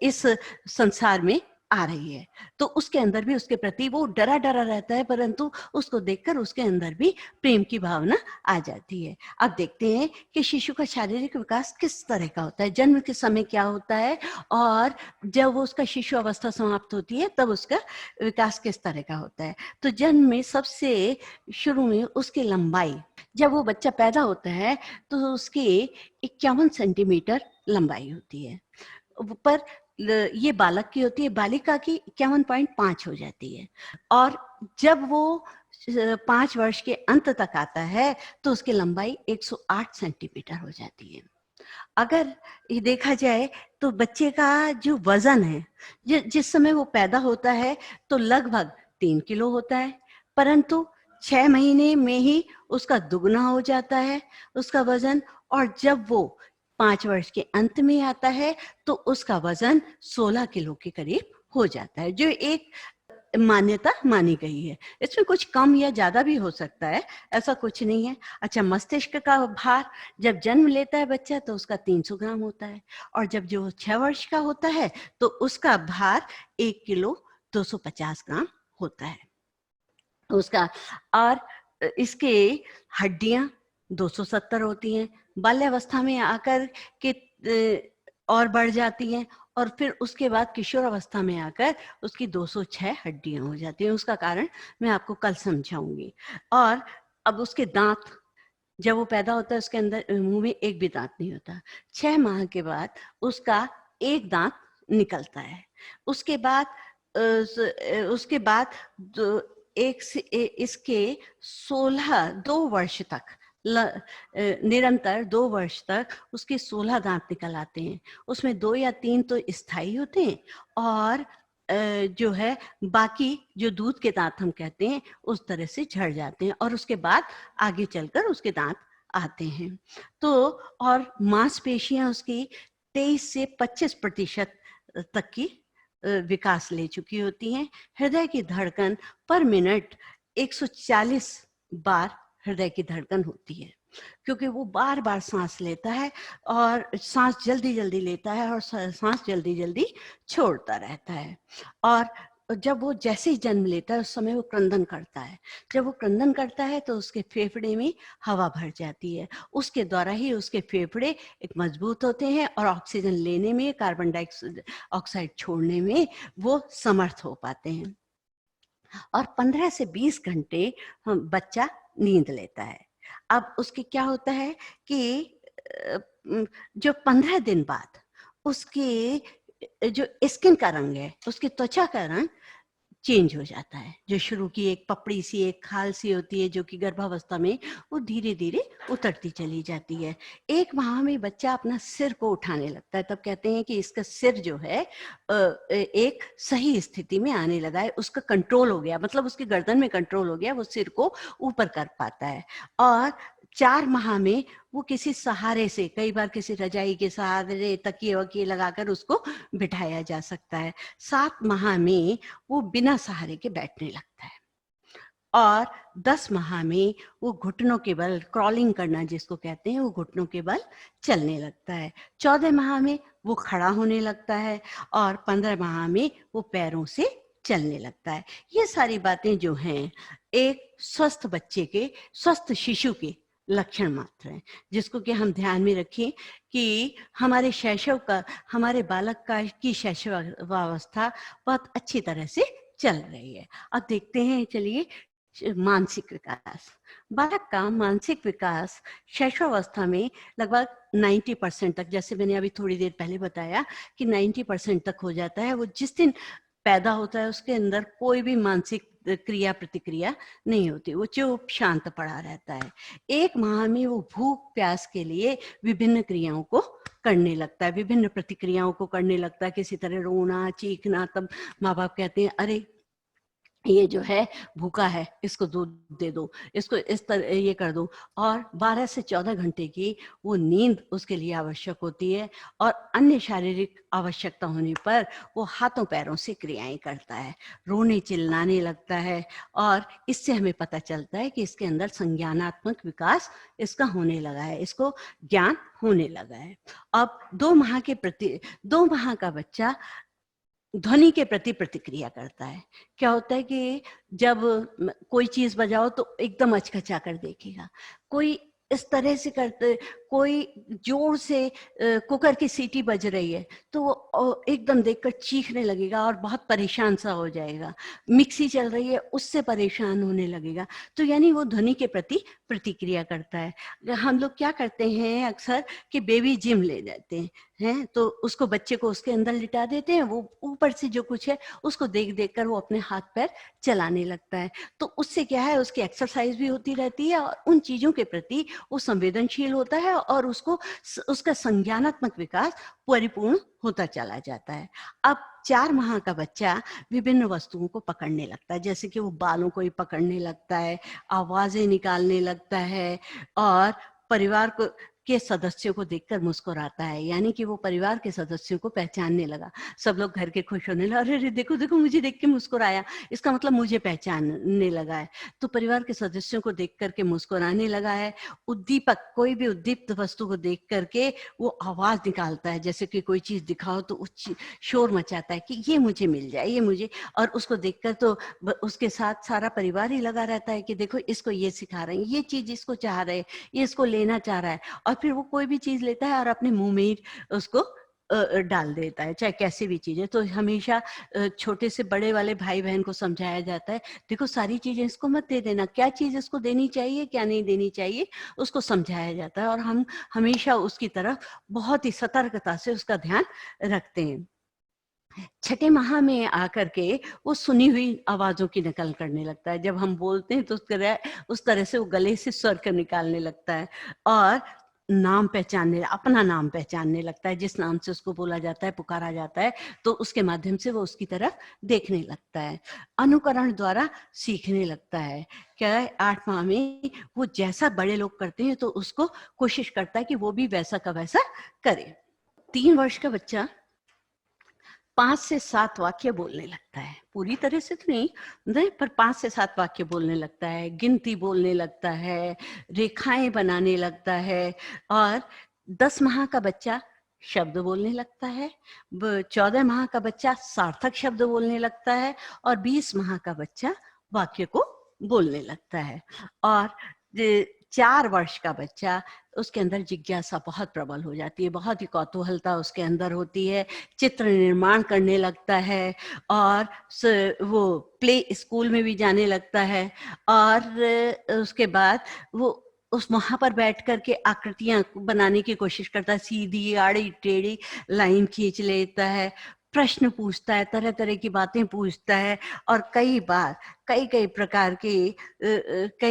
इस संसार में आ रही है। तो उसके अंदर भी उसके प्रति वो डरा डरा रहता है, परंतु उसको देखकर उसके अंदर भी प्रेम की भावना आ जाती है। अब देखते हैं कि शिशु का शारीरिक विकास किस तरह का होता है, जन्म के समय क्या होता है, और जब वो उसका शिशु अवस्था समाप्त होती है तब उसका विकास किस तरह का होता है। तो जन्म में सबसे शुरू में उसकी लंबाई, जब वो बच्चा पैदा होता है तो उसकी 51 सेंटीमीटर लंबाई होती है। पर ये बालक की होती है, बालिका की 51.5 हो जाती है। और जब वो 5 वर्ष के अंत तक आता है तो उसकी लंबाई 108 सेंटीमीटर हो जाती है। अगर ये देखा जाए तो बच्चे का जो वजन है, जिस समय वो पैदा होता है तो लगभग 3 किलो होता है, परंतु 6 महीने में ही उसका दुगना हो जाता है उसका वजन। और जब वो 5 वर्ष के अंत में आता है तो उसका वजन 16 किलो के करीब हो जाता है, जो एक मान्यता मानी गई है। इसमें कुछ कम या ज्यादा भी हो सकता है, ऐसा कुछ नहीं है। अच्छा, मस्तिष्क का भार, जब जन्म लेता है बच्चा तो उसका 300 ग्राम होता है, और जब जो 6 वर्ष का होता है तो उसका भार 1 किलो 250 ग्राम होता है उसका। और इसके हड्डियां 270 होती हैं। बाल्यावस्था में आकर के और बढ़ जाती हैं, और फिर उसके बाद किशोर अवस्था में आकर उसकी 206 हड्डियां हो जाती हैं। उसका कारण मैं आपको कल समझाऊंगी। और अब उसके दांत, जब वो पैदा होता है उसके अंदर मुंह में एक भी दांत नहीं होता। 6 माह के बाद उसका एक दांत निकलता है। उसके बाद उसके बाद एक से इसके 2 वर्ष तक निरंतर 2 वर्ष तक उसके 16 दांत निकल आते हैं। उसमें 2 या 3 तो स्थायी होते हैं, और जो है बाकी जो दूध के दांत हम कहते हैं उस तरह से झड़ जाते हैं, और उसके बाद आगे चलकर उसके दांत आते हैं। तो और मांसपेशियां उसकी 23 से 25% तक की विकास ले चुकी होती हैं। हृदय की धड़कन पर मिनट 140 बार हृदय की धड़कन होती है, क्योंकि वो बार बार सांस लेता है, और सांस जल्दी जल्दी लेता है और सांस जल्दी जल्दी छोड़ता रहता है। और जब वो जैसे ही जन्म लेता है उस समय वो क्रंदन करता है। जब वो क्रंदन करता है तो उसके फेफड़े में हवा भर जाती है, उसके द्वारा ही उसके फेफड़े एक मजबूत होते हैं, और ऑक्सीजन लेने में, कार्बन डाइऑक्साइड छोड़ने में वो समर्थ हो पाते हैं। और 15 से 20 घंटे बच्चा नींद लेता है। अब उसके क्या होता है कि जो 15 दिन बाद उसकी जो स्किन का रंग है, उसकी त्वचा का रंग चेंज हो जाता है। जो शुरू की एक पपड़ी सी, एक खाल सी होती है जो कि गर्भावस्था में, वो धीरे धीरे उतरती चली जाती है। 1 माह में बच्चा अपना सिर को उठाने लगता है। तब कहते हैं कि इसका सिर जो है एक सही स्थिति में आने लगा है, उसका कंट्रोल हो गया, मतलब उसकी गर्दन में कंट्रोल हो गया, वो सिर को ऊपर कर पाता है। और 4 माह में वो किसी सहारे से, कई बार किसी रजाई के सहारे, तकिए वकिए लगाकर उसको बिठाया जा सकता है। 7 माह में वो बिना सहारे के बैठने लगता है और 10 माह में वो घुटनों के बल, क्रॉलिंग करना जिसको कहते हैं, वो घुटनों के बल चलने लगता है। 14 माह में वो खड़ा होने लगता है और 15 माह में वो पैरों से चलने लगता है। ये सारी बातें जो हैं, एक स्वस्थ बच्चे के, स्वस्थ शिशु के लक्षण मात्र हैं, जिसको कि हम ध्यान में रखें कि हमारे शैशव का, हमारे बालक का की शैशवावस्था बहुत अच्छी तरह से चल रही है। अब देखते हैं, चलिए, मानसिक विकास। बालक का मानसिक विकास शैशवावस्था में लगभग 90% तक, जैसे मैंने अभी थोड़ी देर पहले बताया कि 90% तक हो जाता है। वो जिस दिन पैदा होता है उसके अंदर कोई भी मानसिक क्रिया प्रतिक्रिया नहीं होती, वो चुप शांत पड़ा रहता है। 1 माह में वो भूख प्यास के लिए विभिन्न क्रियाओं को करने लगता है, विभिन्न प्रतिक्रियाओं को करने लगता है, किसी तरह रोना, चीखना। तब माँ बाप कहते हैं, अरे ये जो है भूखा है, इसको दूध दे दो, इसको इस तरह ये कर दो। और 12 से 14 घंटे की वो नींद उसके लिए आवश्यक होती है और अन्य शारीरिक आवश्यकता होने पर वो हाथों पैरों से क्रियाएं करता है, रोने चिल्लाने लगता है। और इससे हमें पता चलता है कि इसके अंदर संज्ञानात्मक विकास इसका होने लगा है, इसको ज्ञान होने लगा है। अब 2 माह का बच्चा ध्वनि के प्रति प्रतिक्रिया करता है। क्या होता है कि जब कोई चीज बजाओ तो एकदम अचकचा कर देखेगा, कोई इस तरह से करते, कोई जोर से कुकर की सीटी बज रही है तो वो एकदम देखकर चीखने लगेगा और बहुत परेशान सा हो जाएगा। मिक्सी चल रही है, उससे परेशान होने लगेगा। तो यानी वो ध्वनि के प्रति प्रतिक्रिया करता है। हम लोग क्या करते हैं अक्सर कि बेबी जिम ले जाते हैं, तो उसको, बच्चे को उसके अंदर लिटा देते हैं, वो ऊपर से जो कुछ है उसको देख देख कर वो अपने हाथ पैर चलाने लगता है। तो उससे क्या है, उसकी एक्सरसाइज भी होती रहती है और उन चीजों के प्रति वो संवेदनशील होता है और उसको उसका संज्ञानात्मक विकास परिपूर्ण होता चला जाता है। अब 4 माह का बच्चा विभिन्न वस्तुओं को पकड़ने लगता है, जैसे कि वो बालों को ही पकड़ने लगता है, आवाजें निकालने लगता है और परिवार को के सदस्यों को देखकर मुस्कुराता है, यानी कि वो परिवार के सदस्यों को पहचानने लगा। सब लोग घर के खुश होने लगे, अरे अरे देखो देखो मुझे देख के मुस्कुराया, इसका मतलब मुझे पहचानने लगा है। तो परिवार के सदस्यों को देख करके मुस्कुराने लगा है। उद्दीपक, कोई भी उद्दीप्त वस्तु को देख करके वो आवाज निकालता है, जैसे कि कोई चीज दिखाओ तो शोर मचाता है कि ये मुझे मिल जाए, ये मुझे। और उसको देखकर तो उसके साथ सारा परिवार ही लगा रहता है कि देखो इसको ये सिखा रहे हैं, ये चीज इसको चाह रहे हैं, ये इसको लेना चाह रहा है। और फिर वो कोई भी चीज लेता है और अपने मुंह में ही उसको डाल देता है, चाहे कैसी भी चीज है। तो हमेशा छोटे से बड़े वाले भाई बहन को समझाया जाता है, देखो सारी चीजें इसको मत दे देना, क्या चीज इसको देनी चाहिए क्या नहीं देनी चाहिए उसको समझाया जाता है। और हम हमेशा उसकी तरफ बहुत ही सतर्कता से उसका ध्यान रखते हैं। 6ठे माह में आकर के वो सुनी हुई आवाजों की नकल करने लगता है। जब हम बोलते हैं तो उस तरह से वो गले से स्वर कर निकालने लगता है और नाम पहचानने, अपना नाम पहचानने लगता है। जिस नाम से उसको बोला जाता है, पुकारा जाता है, तो उसके माध्यम से वो उसकी तरफ देखने लगता है। अनुकरण द्वारा सीखने लगता है। क्या है, 8 माह में वो जैसा बड़े लोग करते हैं तो उसको कोशिश करता है कि वो भी वैसा का वैसा करे। 3 वर्ष का बच्चा 5 से 7 वाक्य बोलने लगता है, पूरी तरह से तो नहीं, पर 5 से 7 वाक्य बोलने लगता है, गिनती बोलने लगता है, रेखाएं बनाने लगता है। और 10 माह का बच्चा शब्द बोलने लगता है, 14 माह का बच्चा सार्थक शब्द बोलने लगता है और 20 माह का बच्चा वाक्य को बोलने लगता है। और 4 वर्ष का बच्चा, उसके अंदर जिज्ञासा बहुत प्रबल हो जाती है, बहुत ही कौतूहलता उसके अंदर होती है, चित्र निर्माण करने लगता है और वो प्ले स्कूल में भी जाने लगता है। और उसके बाद वो उस वहां पर बैठ करके आकृतियां बनाने की कोशिश करता है, सीधी आड़ी टेढ़ी लाइन खींच लेता है, प्रश्न पूछता है, तरह तरह की बातें पूछता है और कई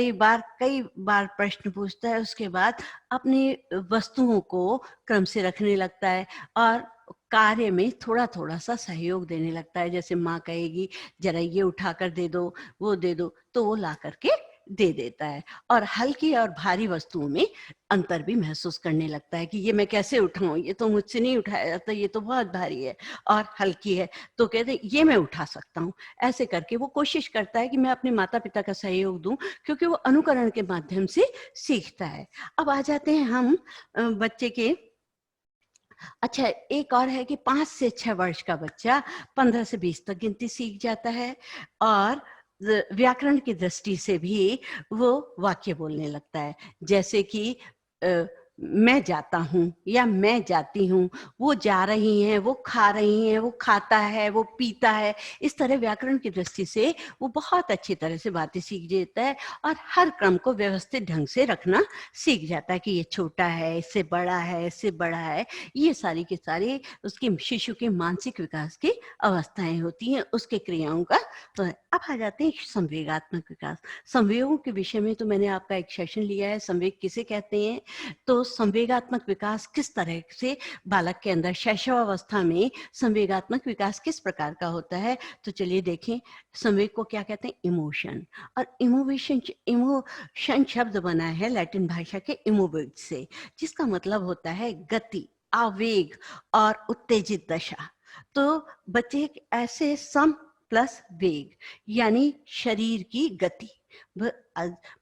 बार प्रश्न पूछता है। उसके बाद अपनी वस्तुओं को क्रम से रखने लगता है और कार्य में थोड़ा थोड़ा सा सहयोग देने लगता है। जैसे माँ कहेगी जरा ये उठा कर दे दो, वो दे दो, तो वो ला करके दे देता है और हल्की और भारी वस्तुओं में अंतर भी महसूस करने लगता है कि ये मैं कैसे उठाऊं, ये तो मुझसे नहीं उठाया जाता, ये तो बहुत भारी है। और हल्की है तो कहते हैं ये मैं उठा सकता हूँ। ऐसे करके वो कोशिश करता है कि मैं अपने माता पिता का सहयोग दूं, क्योंकि वो अनुकरण के माध्यम से सीखता है। अब आ जाते हैं हम बच्चे के। अच्छा, एक और है कि 5 से 6 वर्ष का बच्चा 15 से 20 तक गिनती सीख जाता है और व्याकरण की दृष्टि से भी वो वाक्य बोलने लगता है, जैसे कि अ, मैं जाता हूँ या मैं जाती हूँ, वो जा रही हैं, वो खा रही हैं, वो खाता है, वो पीता है। इस तरह व्याकरण की दृष्टि से वो बहुत अच्छी तरह से बातें सीख जाता है और हर क्रम को व्यवस्थित ढंग से रखना सीख जाता है कि ये छोटा है, इससे बड़ा है, इससे बड़ा है। ये सारी की सारी उसके शिशु के मानसिक विकास की अवस्थाएं होती हैं, उसके क्रियाओं का। तो अब आ जाते हैं संवेगात्मक विकास। संवेगों के विषय में तो मैंने आपका एक सेशन लिया है, संवेग किसे कहते हैं। तो संवेगात्मक विकास किस तरह से बालक के अंदर शैशवावस्था में संवेगात्मक विकास किस प्रकार का होता है, तो चलिए देखें। संवेग को क्या कहते हैं? इमोशन। और इमोशन शब्द बना है लैटिन भाषा के इमोविड से, जिसका मतलब होता है गति, आवेग और उत्तेजित दशा। तो बच्चे ऐसे सम प्लस वेग यानी शरीर की गति,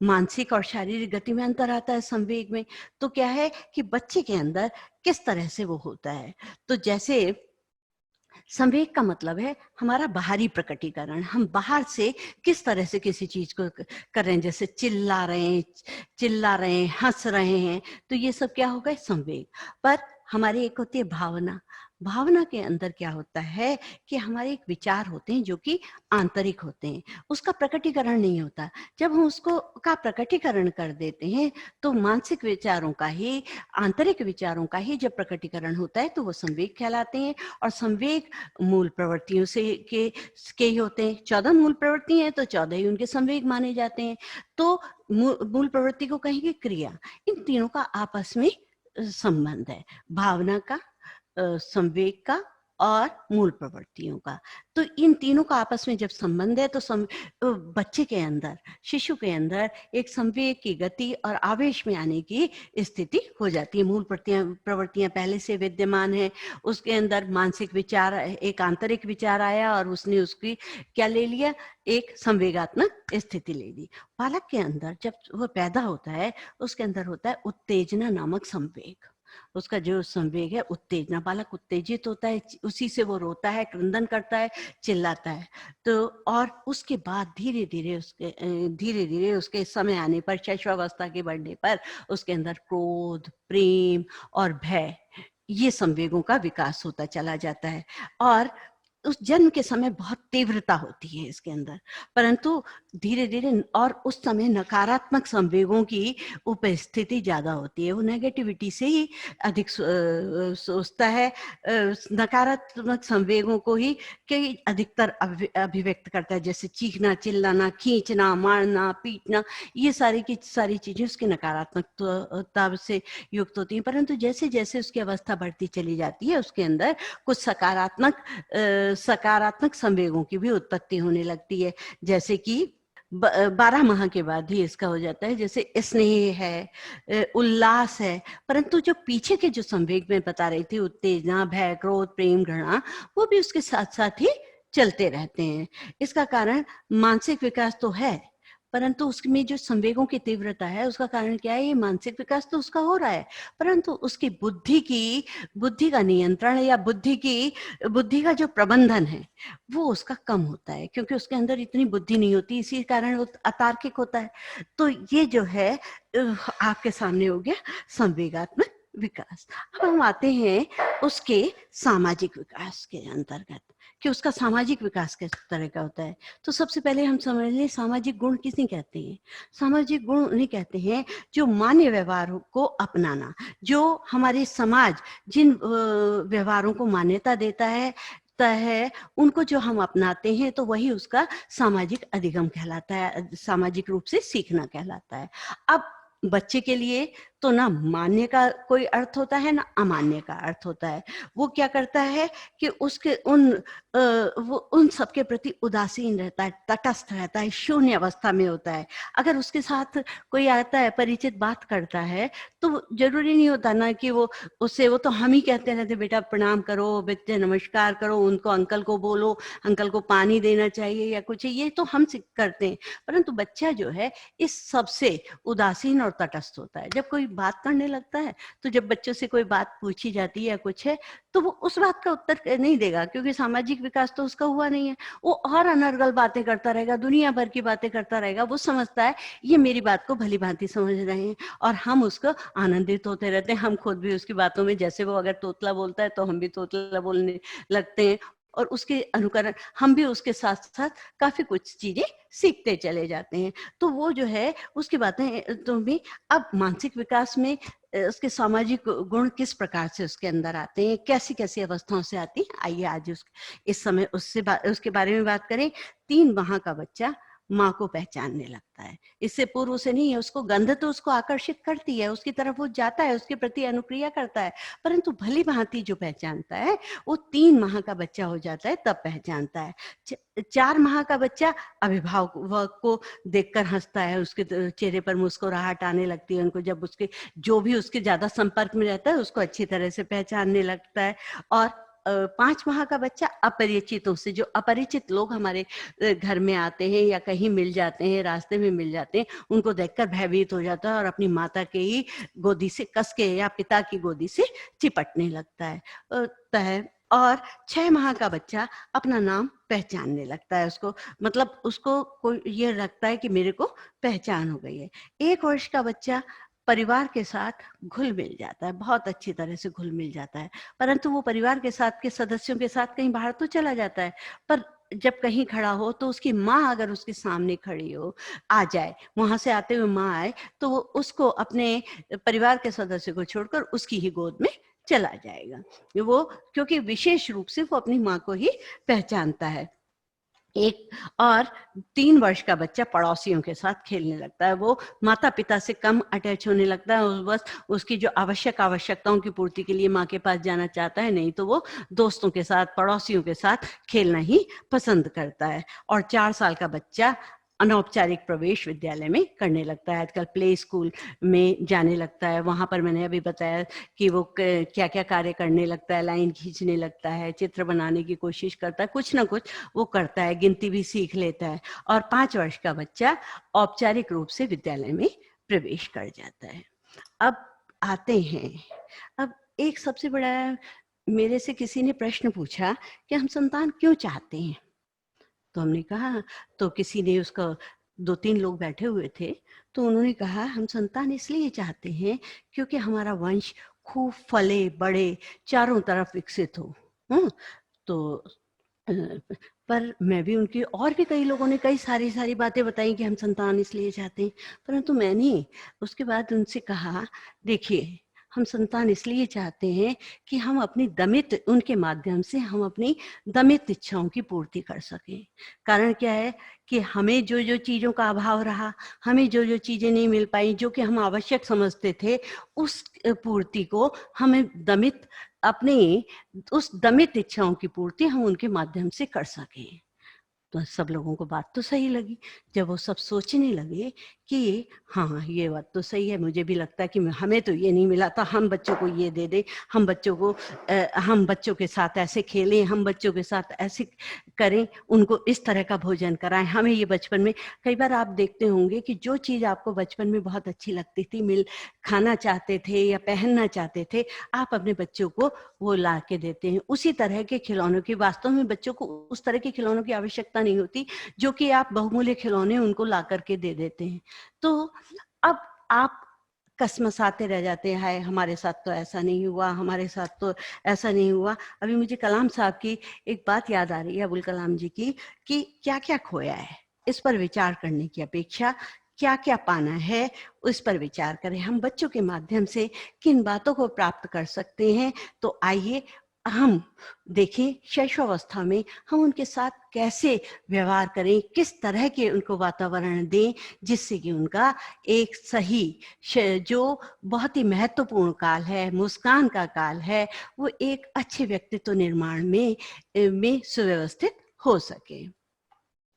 मानसिक और शारीरिक गति में अंतर आता है संवेग में। तो क्या है कि बच्चे के अंदर किस तरह से वो होता है। तो जैसे संवेग का मतलब है हमारा बाहरी प्रकटीकरण, हम बाहर से किस तरह से किसी चीज को कर रहे हैं, जैसे चिल्ला रहे हैं, हंस रहे हैं, तो ये सब क्या हो गए? संवेग। पर हमारी एक होती है भावना। भावना के अंदर क्या होता है कि हमारे एक विचार होते हैं जो कि आंतरिक होते हैं, उसका प्रकटीकरण नहीं होता। जब हम उसको का प्रकटीकरण कर देते हैं तो मानसिक विचारों का ही, आंतरिक विचारों का ही जब प्रकटीकरण होता है तो वो संवेग कहलाते हैं। और संवेग मूल प्रवृत्तियों के ही होते हैं। 14 मूल प्रवृत्ति हैं तो 14 ही उनके संवेग माने जाते हैं। तो मूल प्रवृत्ति को कहेंगे क्रिया। इन तीनों का आपस में संबंध है, भावना का, संवेग का और मूल प्रवृत्तियों का। तो इन तीनों का आपस में जब संबंध है तो बच्चे के अंदर, शिशु के अंदर एक संवेग की गति और आवेश में आने की स्थिति हो जाती है। मूल प्रवृत्तियां पहले से विद्यमान है, उसके अंदर मानसिक विचार, एक आंतरिक विचार आया और उसने उसकी क्या ले लिया? एक संवेगात्मक स्थिति ले ली। बालक के अंदर जब वह पैदा होता है उसके अंदर होता है उत्तेजना नामक संवेग। उसका जो संवेग है उत्तेजना, बालक उत्तेजित होता है, उसी से वो रोता है, क्रंदन करता है, चिल्लाता है। तो और उसके बाद धीरे धीरे उसके समय आने पर, शैशवावस्था के बढ़ने पर उसके अंदर क्रोध, प्रेम और भय, ये संवेगों का विकास होता चला जाता है। और उस जन्म के समय बहुत तीव्रता होती है इसके अंदर, परंतु धीरे धीरे और उस समय नकारात्मक संवेगों की उपस्थिति ज्यादा होती है। वो नेगेटिविटी से ही अधिक सोचता है, नकारात्मक संवेगों को ही कई अधिकतर अभिव्यक्त करता है, जैसे चीखना, चिल्लाना, खींचना, मारना, पीटना, ये सारी की सारी चीजें उसकी नकारात्मकता से युक्त होती हैं। परंतु जैसे जैसे उसकी अवस्था बढ़ती चली जाती है उसके अंदर कुछ सकारात्मक संवेगों की भी उत्पत्ति होने लगती है, जैसे कि 12 माह के बाद ही इसका हो जाता है, जैसे स्नेह है, उल्लास है। परंतु जो पीछे के जो संवेग में बता रही थी, उत्तेजना, भय, क्रोध, प्रेम, घृणा, वो भी उसके साथ साथ ही चलते रहते हैं। इसका कारण मानसिक विकास तो है, परंतु उसमें जो संवेगों की तीव्रता है उसका कारण क्या है? ये मानसिक विकास तो उसका हो रहा है, परंतु उसकी बुद्धि का नियंत्रण या बुद्धि का जो प्रबंधन है वो उसका कम होता है, क्योंकि उसके अंदर इतनी बुद्धि नहीं होती, इसी कारण वो अतार्किक होता है। तो ये जो है आपके सामने हो गया संवेगात्मक विकास। अब हम आते हैं उसके सामाजिक विकास के अंतर्गत कि उसका सामाजिक विकास किस तरह का होता है। तो सबसे पहले हम समझ लें सामाजिक गुण किसे कहते हैं। सामाजिक गुण उन्हें कहते हैं जो मान्य व्यवहारों को अपनाना, जो हमारे समाज जिन व्यवहारों को मान्यता देता है उनको जो हम अपनाते हैं तो वही उसका सामाजिक अधिगम कहलाता है, सामाजिक रूप से सीखना कहलाता है। अब बच्चे के लिए तो ना मान्य का कोई अर्थ होता है ना अमान्य का अर्थ होता है। वो क्या करता है कि उसके वो उन सबके प्रति उदासीन रहता है, तटस्थ रहता है, शून्य अवस्था में होता है। अगर उसके साथ कोई आता है, परिचित बात करता है, तो जरूरी नहीं होता ना कि वो उससे, वो तो हम ही कहते रहते बेटा प्रणाम करो, बेटे नमस्कार करो, उनको अंकल को बोलो, अंकल को पानी देना चाहिए या कुछ, ये तो हम करते हैं। परंतु बच्चा जो है इस सबसे उदासीन और तटस्थ होता है। जब कोई बात करने लगता है, तो जब बच्चों से कोई बात पूछी जाती है या कुछ है, तो वो उस बात का उत्तर नहीं देगा, क्योंकि सामाजिक विकास तो उसका हुआ नहीं है। वो और अनर्गल बातें करता रहेगा, दुनिया भर की बातें करता रहेगा। वो समझता है ये मेरी बात को भली भांति समझ रहे हैं, और हम उसको आनंदित होते रहते हैं। हम खुद भी उसकी बातों में, जैसे वो अगर तोतला बोलता है तो हम भी तोतला बोलने लगते हैं, और उसके अनुकरण हम भी उसके साथ साथ काफी कुछ चीजें सीखते चले जाते हैं। तो वो जो है उसकी बातें तो भी। अब मानसिक विकास में उसके सामाजिक गुण किस प्रकार से उसके अंदर आते हैं, कैसी कैसी अवस्थाओं से आती हैं, आइए आज इस समय उसके बारे में बात करें। 3 माह का बच्चा माँ को पहचानने लगता है। इससे पूर्व से नहीं है, उसको गंध तो उसको आकर्षित करती है, उसकी तरफ वो जाता है, उसके प्रति अनुक्रिया करता है, परंतु भली भांति जो पहचानता है वो 3 माह का बच्चा हो जाता है, तब पहचानता है। 4 माह का बच्चा अभिभावक को देखकर हंसता है, उसके चेहरे पर मुस्कुराहट आने लगती है। उनको जब उसके जो भी उसके ज्यादा संपर्क में रहता है उसको अच्छी तरह से पहचानने लगता है। और 5 माह का बच्चा अपरिचितों से, जो अपरिचित लोग हमारे घर में आते हैं या कहीं मिल जाते हैं, रास्ते में मिल जाते हैं, उनको देखकर भयभीत हो जाता है और अपनी माता के ही गोदी से कस के या पिता की गोदी से चिपटने लगता है। और 6 माह का बच्चा अपना नाम पहचानने लगता है। उसको मतलब उसको कोई ये लगता है कि मेरे को पहचान हो गई है। 1 वर्ष का बच्चा परिवार के साथ घुल मिल जाता है, बहुत अच्छी तरह से घुल मिल जाता है, परंतु वो परिवार के साथ के सदस्यों के साथ कहीं बाहर तो चला जाता है, पर जब कहीं खड़ा हो तो उसकी माँ अगर उसके सामने खड़ी हो, आ जाए, वहां से आते हुए माँ आए, तो वो उसको अपने परिवार के सदस्य को छोड़कर उसकी ही गोद में चला जाएगा। वो क्योंकि विशेष रूप से वो अपनी माँ को ही पहचानता है। एक और 3 वर्ष का बच्चा पड़ोसियों के साथ खेलने लगता है। वो माता पिता से कम अटैच होने लगता है, और बस उसकी जो आवश्यकताओं की पूर्ति के लिए माँ के पास जाना चाहता है, नहीं तो वो दोस्तों के साथ, पड़ोसियों के साथ खेलना ही पसंद करता है। और 4 साल का बच्चा अनौपचारिक प्रवेश विद्यालय में करने लगता है, आजकल प्ले स्कूल में जाने लगता है। वहां पर मैंने अभी बताया कि वो क्या क्या कार्य करने लगता है, लाइन खींचने लगता है, चित्र बनाने की कोशिश करता है, कुछ ना कुछ वो करता है, गिनती भी सीख लेता है। और 5 वर्ष का बच्चा औपचारिक रूप से विद्यालय में प्रवेश कर जाता है। अब आते हैं, अब एक सबसे बड़ा, मेरे से किसी ने प्रश्न पूछा कि हम संतान क्यों चाहते हैं, तो हमने कहा, तो किसी ने उसका 2-3 लोग बैठे हुए थे, तो उन्होंने कहा हम संतान इसलिए चाहते हैं क्योंकि हमारा वंश खूब फले बढ़े, चारों तरफ विकसित हो। तो अ, पर मैं भी उनकी, और भी कई लोगों ने कई सारी बातें बताई कि हम संतान इसलिए चाहते हैं, परंतु मैंने उसके बाद उनसे कहा, देखिए हम संतान इसलिए चाहते हैं कि हम अपनी दमित, उनके माध्यम से हम अपनी दमित इच्छाओं की पूर्ति कर सकें। कारण क्या है कि हमें जो जो चीज़ों का अभाव रहा, हमें जो जो चीज़ें नहीं मिल पाई, जो कि हम आवश्यक समझते थे, उस पूर्ति को हमें दमित, अपनी उस दमित इच्छाओं की पूर्ति हम उनके माध्यम से कर सकें। तो सब लोगों को बात तो सही लगी। जब वो सब सोचने लगे कि हाँ, ये बात तो सही है, मुझे भी लगता है कि हमें तो ये नहीं मिला था, हम बच्चों को ये दे दें, हम बच्चों के साथ ऐसे खेलें, हम बच्चों के साथ ऐसे करें, उनको इस तरह का भोजन कराएं। हमें ये बचपन में, कई बार आप देखते होंगे कि जो चीज़ आपको बचपन में बहुत अच्छी लगती थी, खाना चाहते थे या पहनना चाहते थे, आप अपने बच्चों को वो ला के देते हैं। उसी तरह के खिलौनों की, वास्तव में बच्चों को उस तरह के खिलौनों की आवश्यकता नहीं होती जो कि आप बहुमूल्य खिलौने उनको ला करके दे देते हैं। तो अब आप कसमसाते रह जाते हैं, हाय हमारे साथ तो ऐसा नहीं हुआ, हमारे साथ तो ऐसा नहीं हुआ। अभी मुझे कलाम साहब की एक बात याद आ रही है, अबुल कलाम जी की, कि क्या क्या खोया है इस पर विचार करने की अपेक्षा क्या क्या पाना है उस पर विचार करें। हम बच्चों के माध्यम से किन बातों को प्राप्त कर सकते हैं, तो आइए हम देखें शैशवावस्था में हम उनके साथ कैसे व्यवहार करें, किस तरह के उनको वातावरण दें जिससे कि उनका एक सही जो बहुत ही महत्वपूर्ण काल है, मुस्कान का काल है, वो एक अच्छे व्यक्तित्व निर्माण में सुव्यवस्थित हो सके।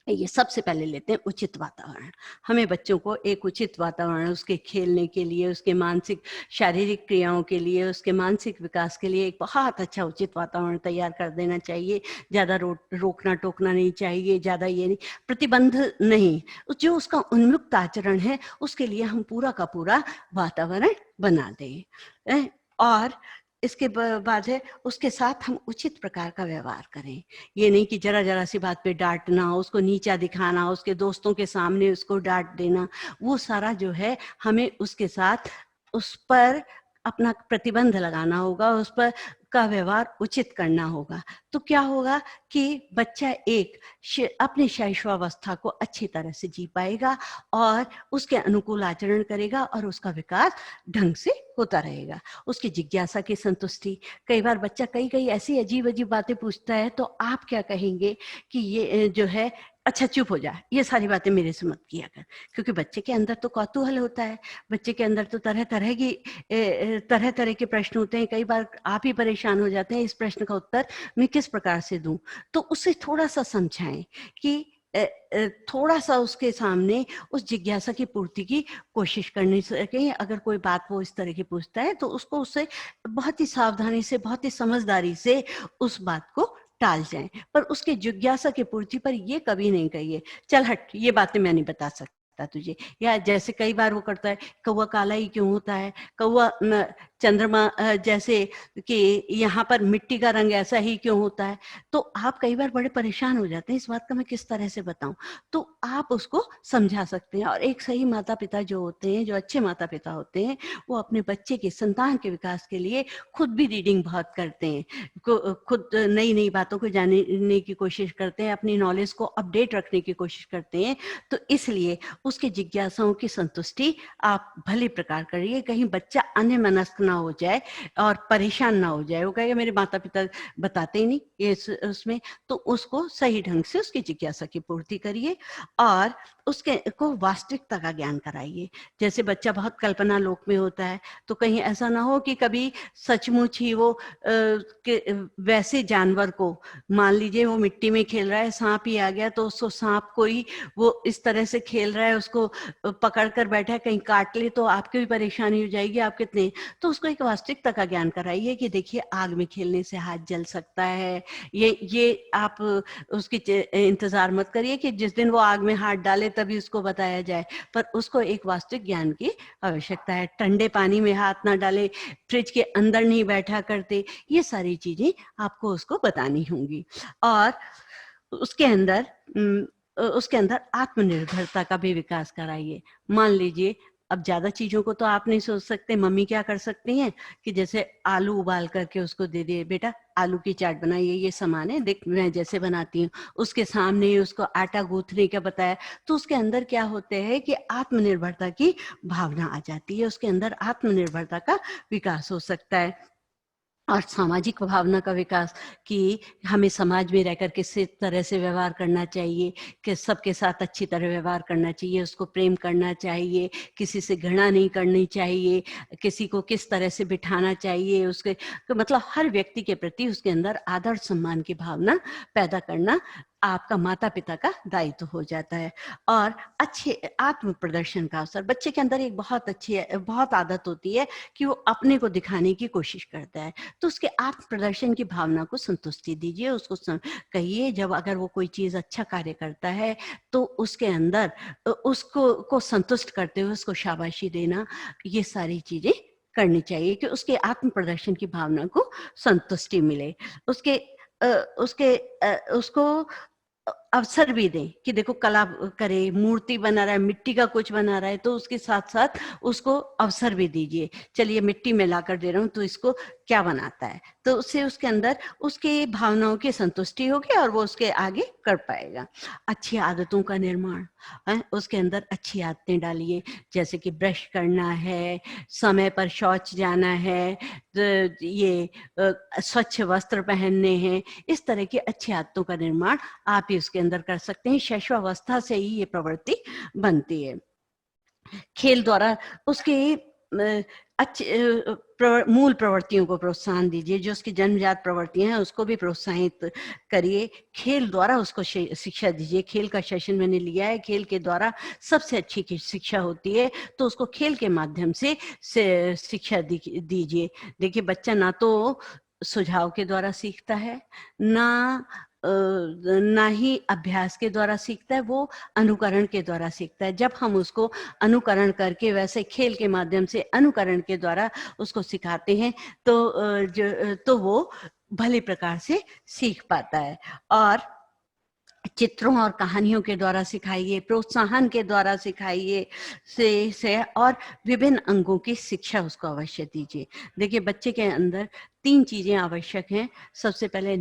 ये सबसे पहले लेते हैं उचित वातावरण। हमें बच्चों को एक उचित वातावरण उसके खेलने के लिए, उसके मानसिक शारीरिक क्रियाओं के लिए, उसके मानसिक विकास के लिए एक बहुत अच्छा उचित वातावरण तैयार कर देना चाहिए। ज़्यादा रोकना टोकना नहीं चाहिए, ज़्यादा ये नहीं, प्रतिबंध नहीं। जो उसका उन्मुक्त आचरण है उसके लिए हम पूरा का पूरा वातावरण बना दें। और इसके बाद है उसके साथ हम उचित प्रकार का व्यवहार करें। ये नहीं कि जरा सी बात पे डांटना, उसको नीचा दिखाना, उसके दोस्तों के सामने उसको डांट देना, वो सारा जो है हमें उसके साथ उस पर अपना प्रतिबंध लगाना होगा, उस पर का व्यवहार उचित करना होगा। तो क्या होगा कि बच्चा एक अपनी शैशवावस्था को अच्छी तरह से जी पाएगा और उसके अनुकूल आचरण करेगा और उसका विकास ढंग से होता रहेगा। उसकी जिज्ञासा की संतुष्टि, कई बार बच्चा कई ऐसी अजीब-अजीब बातें पूछता है तो आप क्या कहेंगे कि ये जो है अच्छा चुप हो जा, ये सारी बातें मेरे से मत किया कर। क्योंकि बच्चे के अंदर तो कौतूहल होता है, बच्चे के अंदर तो तरह-तरह के प्रश्न होते हैं। कई बार आप ही परेशान हो जाते हैं, इस प्रश्न का उत्तर मैं किस प्रकार से दूँ? तो उसे थोड़ा-सा समझाएँ कि थोड़ा-सा उसके सामने उस जिज्ञासा की पूर्ति की कोशिश करनी सकें। अगर कोई बात वो इस तरह की पूछता है तो उसको उससे बहुत ही सावधानी से, बहुत ही समझदारी से उस बात को टाल जाएँ। पर उसकी जिज्ञासा की पूर्ति पर ये कभी नहीं कहिए, "चल हट, ये बातें मैं नहीं बता सकता तुझे।" या जैसे कई बार वो करता है, "कौवा काला ही क्यों होता है? कौवा न चंद्रमा जैसे कि यहाँ पर मिट्टी का रंग ऐसा ही क्यों होता है?" तो आप कई बार बड़े परेशान हो जाते हैं, इस बात का मैं किस तरह से बताऊँ? तो आप उसको समझा सकते हैं और एक सही माता-पिता जो होते हैं, जो अच्छे माता-पिता होते हैं, वो अपने बच्चे के संतान के विकास के लिए खुद भी रीडिंग बहुत करते हैं। खुद नई-नई बातों को जानने की कोशिश करते हैं, अपनी नॉलेज को अपडेट रखने की कोशिश करते हैं। तो इसलिए उसकी जिज्ञासाओं की संतुष्टि आप भली प्रकार करिए, कहीं बच्चा अन्यमनस्क ना हो जाए और परेशान ना हो जाए। वो कहेगा मेरे माता-पिता बताते ही नहीं ये उसमें, तो उसको सही ढंग से उसकी जिज्ञासा की पूर्ति करिए और उसके को वास्तविकता का ज्ञान कराइए। जैसे बच्चा बहुत कल्पना लोक में होता है, तो कहीं ऐसा ना हो कि कभी सचमुच ही वो वैसे जानवर को, मान लीजिए वो मिट्टी में खेल रहा है, साँप ही आ गया तो उसको साँप को ही वो इस तरह से खेल रहा है, उसको पकड़ कर बैठा है, कहीं काट ले तो आपकी भी परेशानी हो जाएगी, आप कितने, तो उसको एक वास्तविकता का ज्ञान कराइए कि देखिए आग में खेलने से हाथ जल सकता है। ये आप उसकी इंतज़ार मत करिए कि जिस दिन वो आग में हाथ डाले तभी उसको बताया जाए, पर उसको एक वास्तविक ज्ञान की आवश्यकता है। ठंडे पानी में हाथ ना डालें, फ्रिज के अंदर नहीं बैठा करते, ये सारी चीज़ें आपको उसको बतानी होंगी। और उसके अंदर उसके अंदर आत्मनिर्भरता का भी विकास कराइए। मान लीजिए अब ज़्यादा चीज़ों को तो आप नहीं सोच सकते, मम्मी क्या कर सकती हैं कि जैसे आलू उबाल करके उसको दे दिए, बेटा आलू की चाट बनाइए, ये सामान है, देख मैं जैसे बनाती हूँ। उसके सामने ही उसको आटा गूँथने का बताया, तो उसके अंदर क्या होते हैं कि आत्मनिर्भरता की भावना आ जाती है, उसके अंदर आत्मनिर्भरता का विकास हो सकता है। और सामाजिक भावना का विकास कि हमें समाज में रहकर किस तरह से व्यवहार करना चाहिए, कि सबके साथ अच्छी तरह व्यवहार करना चाहिए, उसको प्रेम करना चाहिए, किसी से घृणा नहीं करनी चाहिए, किसी को किस तरह से बिठाना चाहिए, उसके तो मतलब हर व्यक्ति के प्रति उसके अंदर आदर सम्मान की भावना पैदा करना आपका माता-पिता का दायित्व हो जाता है। और अच्छे आत्म प्रदर्शन का अवसर, बच्चे के अंदर एक बहुत आदत होती है कि वो अपने को दिखाने की कोशिश करता है। तो उसके आत्म प्रदर्शन की भावना को संतुष्टि दीजिए, उसको कहिए जब अगर वो कोई चीज़ अच्छा कार्य करता है तो उसके अंदर उसको संतुष्ट करते हुए उसको शाबाशी देना, ये सारी चीज़ें करनी चाहिए कि उसके आत्म प्रदर्शन की भावना को संतुष्टि मिले। उसके उसको अवसर भी दें कि देखो कला करे, मूर्ति बना रहा है, मिट्टी का कुछ बना रहा है, तो उसके साथ-साथ उसको अवसर भी दीजिए। चलिए मिट्टी में लाकर दे रहा हूँ, तो इसको क्या बनाता है? तो उससे उसके अंदर उसके भावनाओं की संतुष्टि होगी और वो उसके आगे कर पाएगा। अच्छी आदतों का निर्माण, उसके अंदर अच्छी आदतें डालिए, जैसे कि ब्रश करना है, समय पर शौच जाना है, ये स्वच्छ वस्त्र पहनने हैं। इस तरह की अच्छी आदतों का निर्माण आप ही उसके अंदर कर सकते हैं। शैशवावस्था से ही ये प्रवृत्ति बनती है। खेल द्वारा उसके मूल प्रवृत्तियों को प्रोत्साहन दीजिए, जो उसकी जन्मजात प्रवृत्तियां हैं उसको भी प्रोत्साहित करिए। खेल द्वारा उसको शिक्षा दीजिए। खेल का सेशन मैंने लिया है, खेल के द्वारा सबसे अच्छी शिक्षा होती है, तो उसको खेल के माध्यम से शिक्षा दीजिए। देखिए, बच्चा ना तो सुझाव के द्वारा सीखता है, ना ना ही अभ्यास के द्वारा सीखता है, वो अनुकरण के द्वारा सीखता है। जब हम उसको अनुकरण करके, वैसे खेल के माध्यम से अनुकरण के द्वारा उसको सिखाते हैं, तो वो भली प्रकार से सीख पाता है। और चित्रों और कहानियों के द्वारा सिखाइए, प्रोत्साहन के द्वारा सिखाइए से और विभिन्न अंगों की शिक्षा उसको अवश्य दीजिए। देखिए, बच्चे के अंदर 3 चीजें आवश्यक हैं। सबसे पहले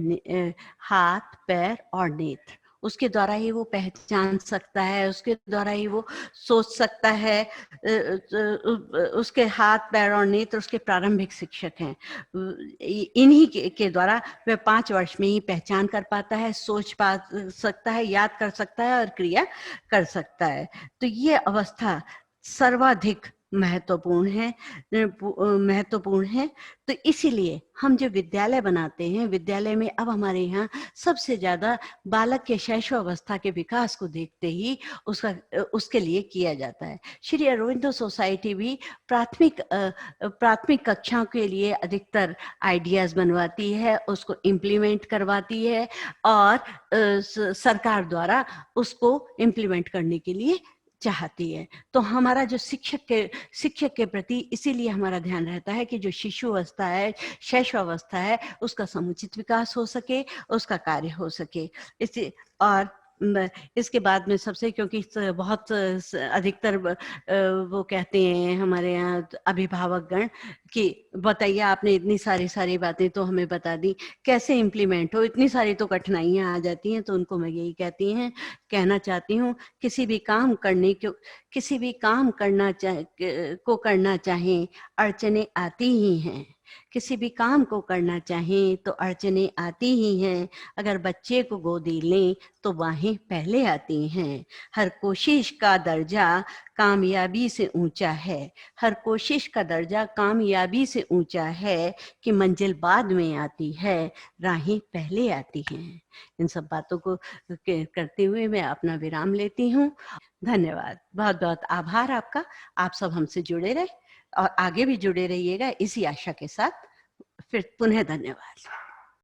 हाथ, पैर और नेत्र। उसके द्वारा ही वो पहचान सकता है, उसके द्वारा ही वो सोच सकता है। उसके हाथ, पैर और नेत्र उसके प्रारंभिक शिक्षक हैं। इन्हीं के द्वारा वह 5 वर्ष में ही पहचान कर पाता है, सोच पा सकता है, याद कर सकता है और क्रिया कर सकता है। तो ये अवस्था सर्वाधिक महत्वपूर्ण है। तो इसीलिए हम जो विद्यालय बनाते हैं, विद्यालय में अब हमारे यहाँ सबसे ज्यादा बालक के शैशवावस्था के विकास को देखते ही उसके लिए किया जाता है। श्री अरविंदो सोसाइटी भी प्राथमिक कक्षाओं के लिए अधिकतर आइडियाज बनवाती है, उसको इम्प्लीमेंट करवाती है और सरकार द्वारा उसको इम्प्लीमेंट करने के लिए चाहती है। तो हमारा जो शिक्षक के प्रति इसीलिए हमारा ध्यान रहता है कि जो शिशु अवस्था है, शैशवावस्था है, उसका समुचित विकास हो सके, उसका कार्य हो सके। इसी और इसके बाद में सबसे, क्योंकि बहुत अधिकतर वो कहते हैं हमारे यहाँ अभिभावकगण कि बताइए, आपने इतनी सारी बातें तो हमें बता दी, कैसे इम्प्लीमेंट हो, इतनी सारी तो कठिनाइयां आ जाती हैं। तो उनको मैं यही कहना चाहती हूँ, किसी भी काम करना चाहें, अड़चने आती ही हैं। किसी भी काम को करना चाहें तो अड़चने आती ही हैं। अगर बच्चे को गोदी लें तो बाहें पहले आती हैं। हर कोशिश का दर्जा कामयाबी से ऊंचा है। हर कोशिश का दर्जा कामयाबी से ऊंचा है कि मंजिल बाद में आती है, राहें पहले आती हैं। इन सब बातों को करते हुए मैं अपना विराम लेती हूँ। धन्यवाद, बहुत बहुत आभार आपका। आप सब हमसे जुड़े रहे और आगे भी जुड़े रहिएगा, इसी आशा के साथ। फिर पुनः धन्यवाद।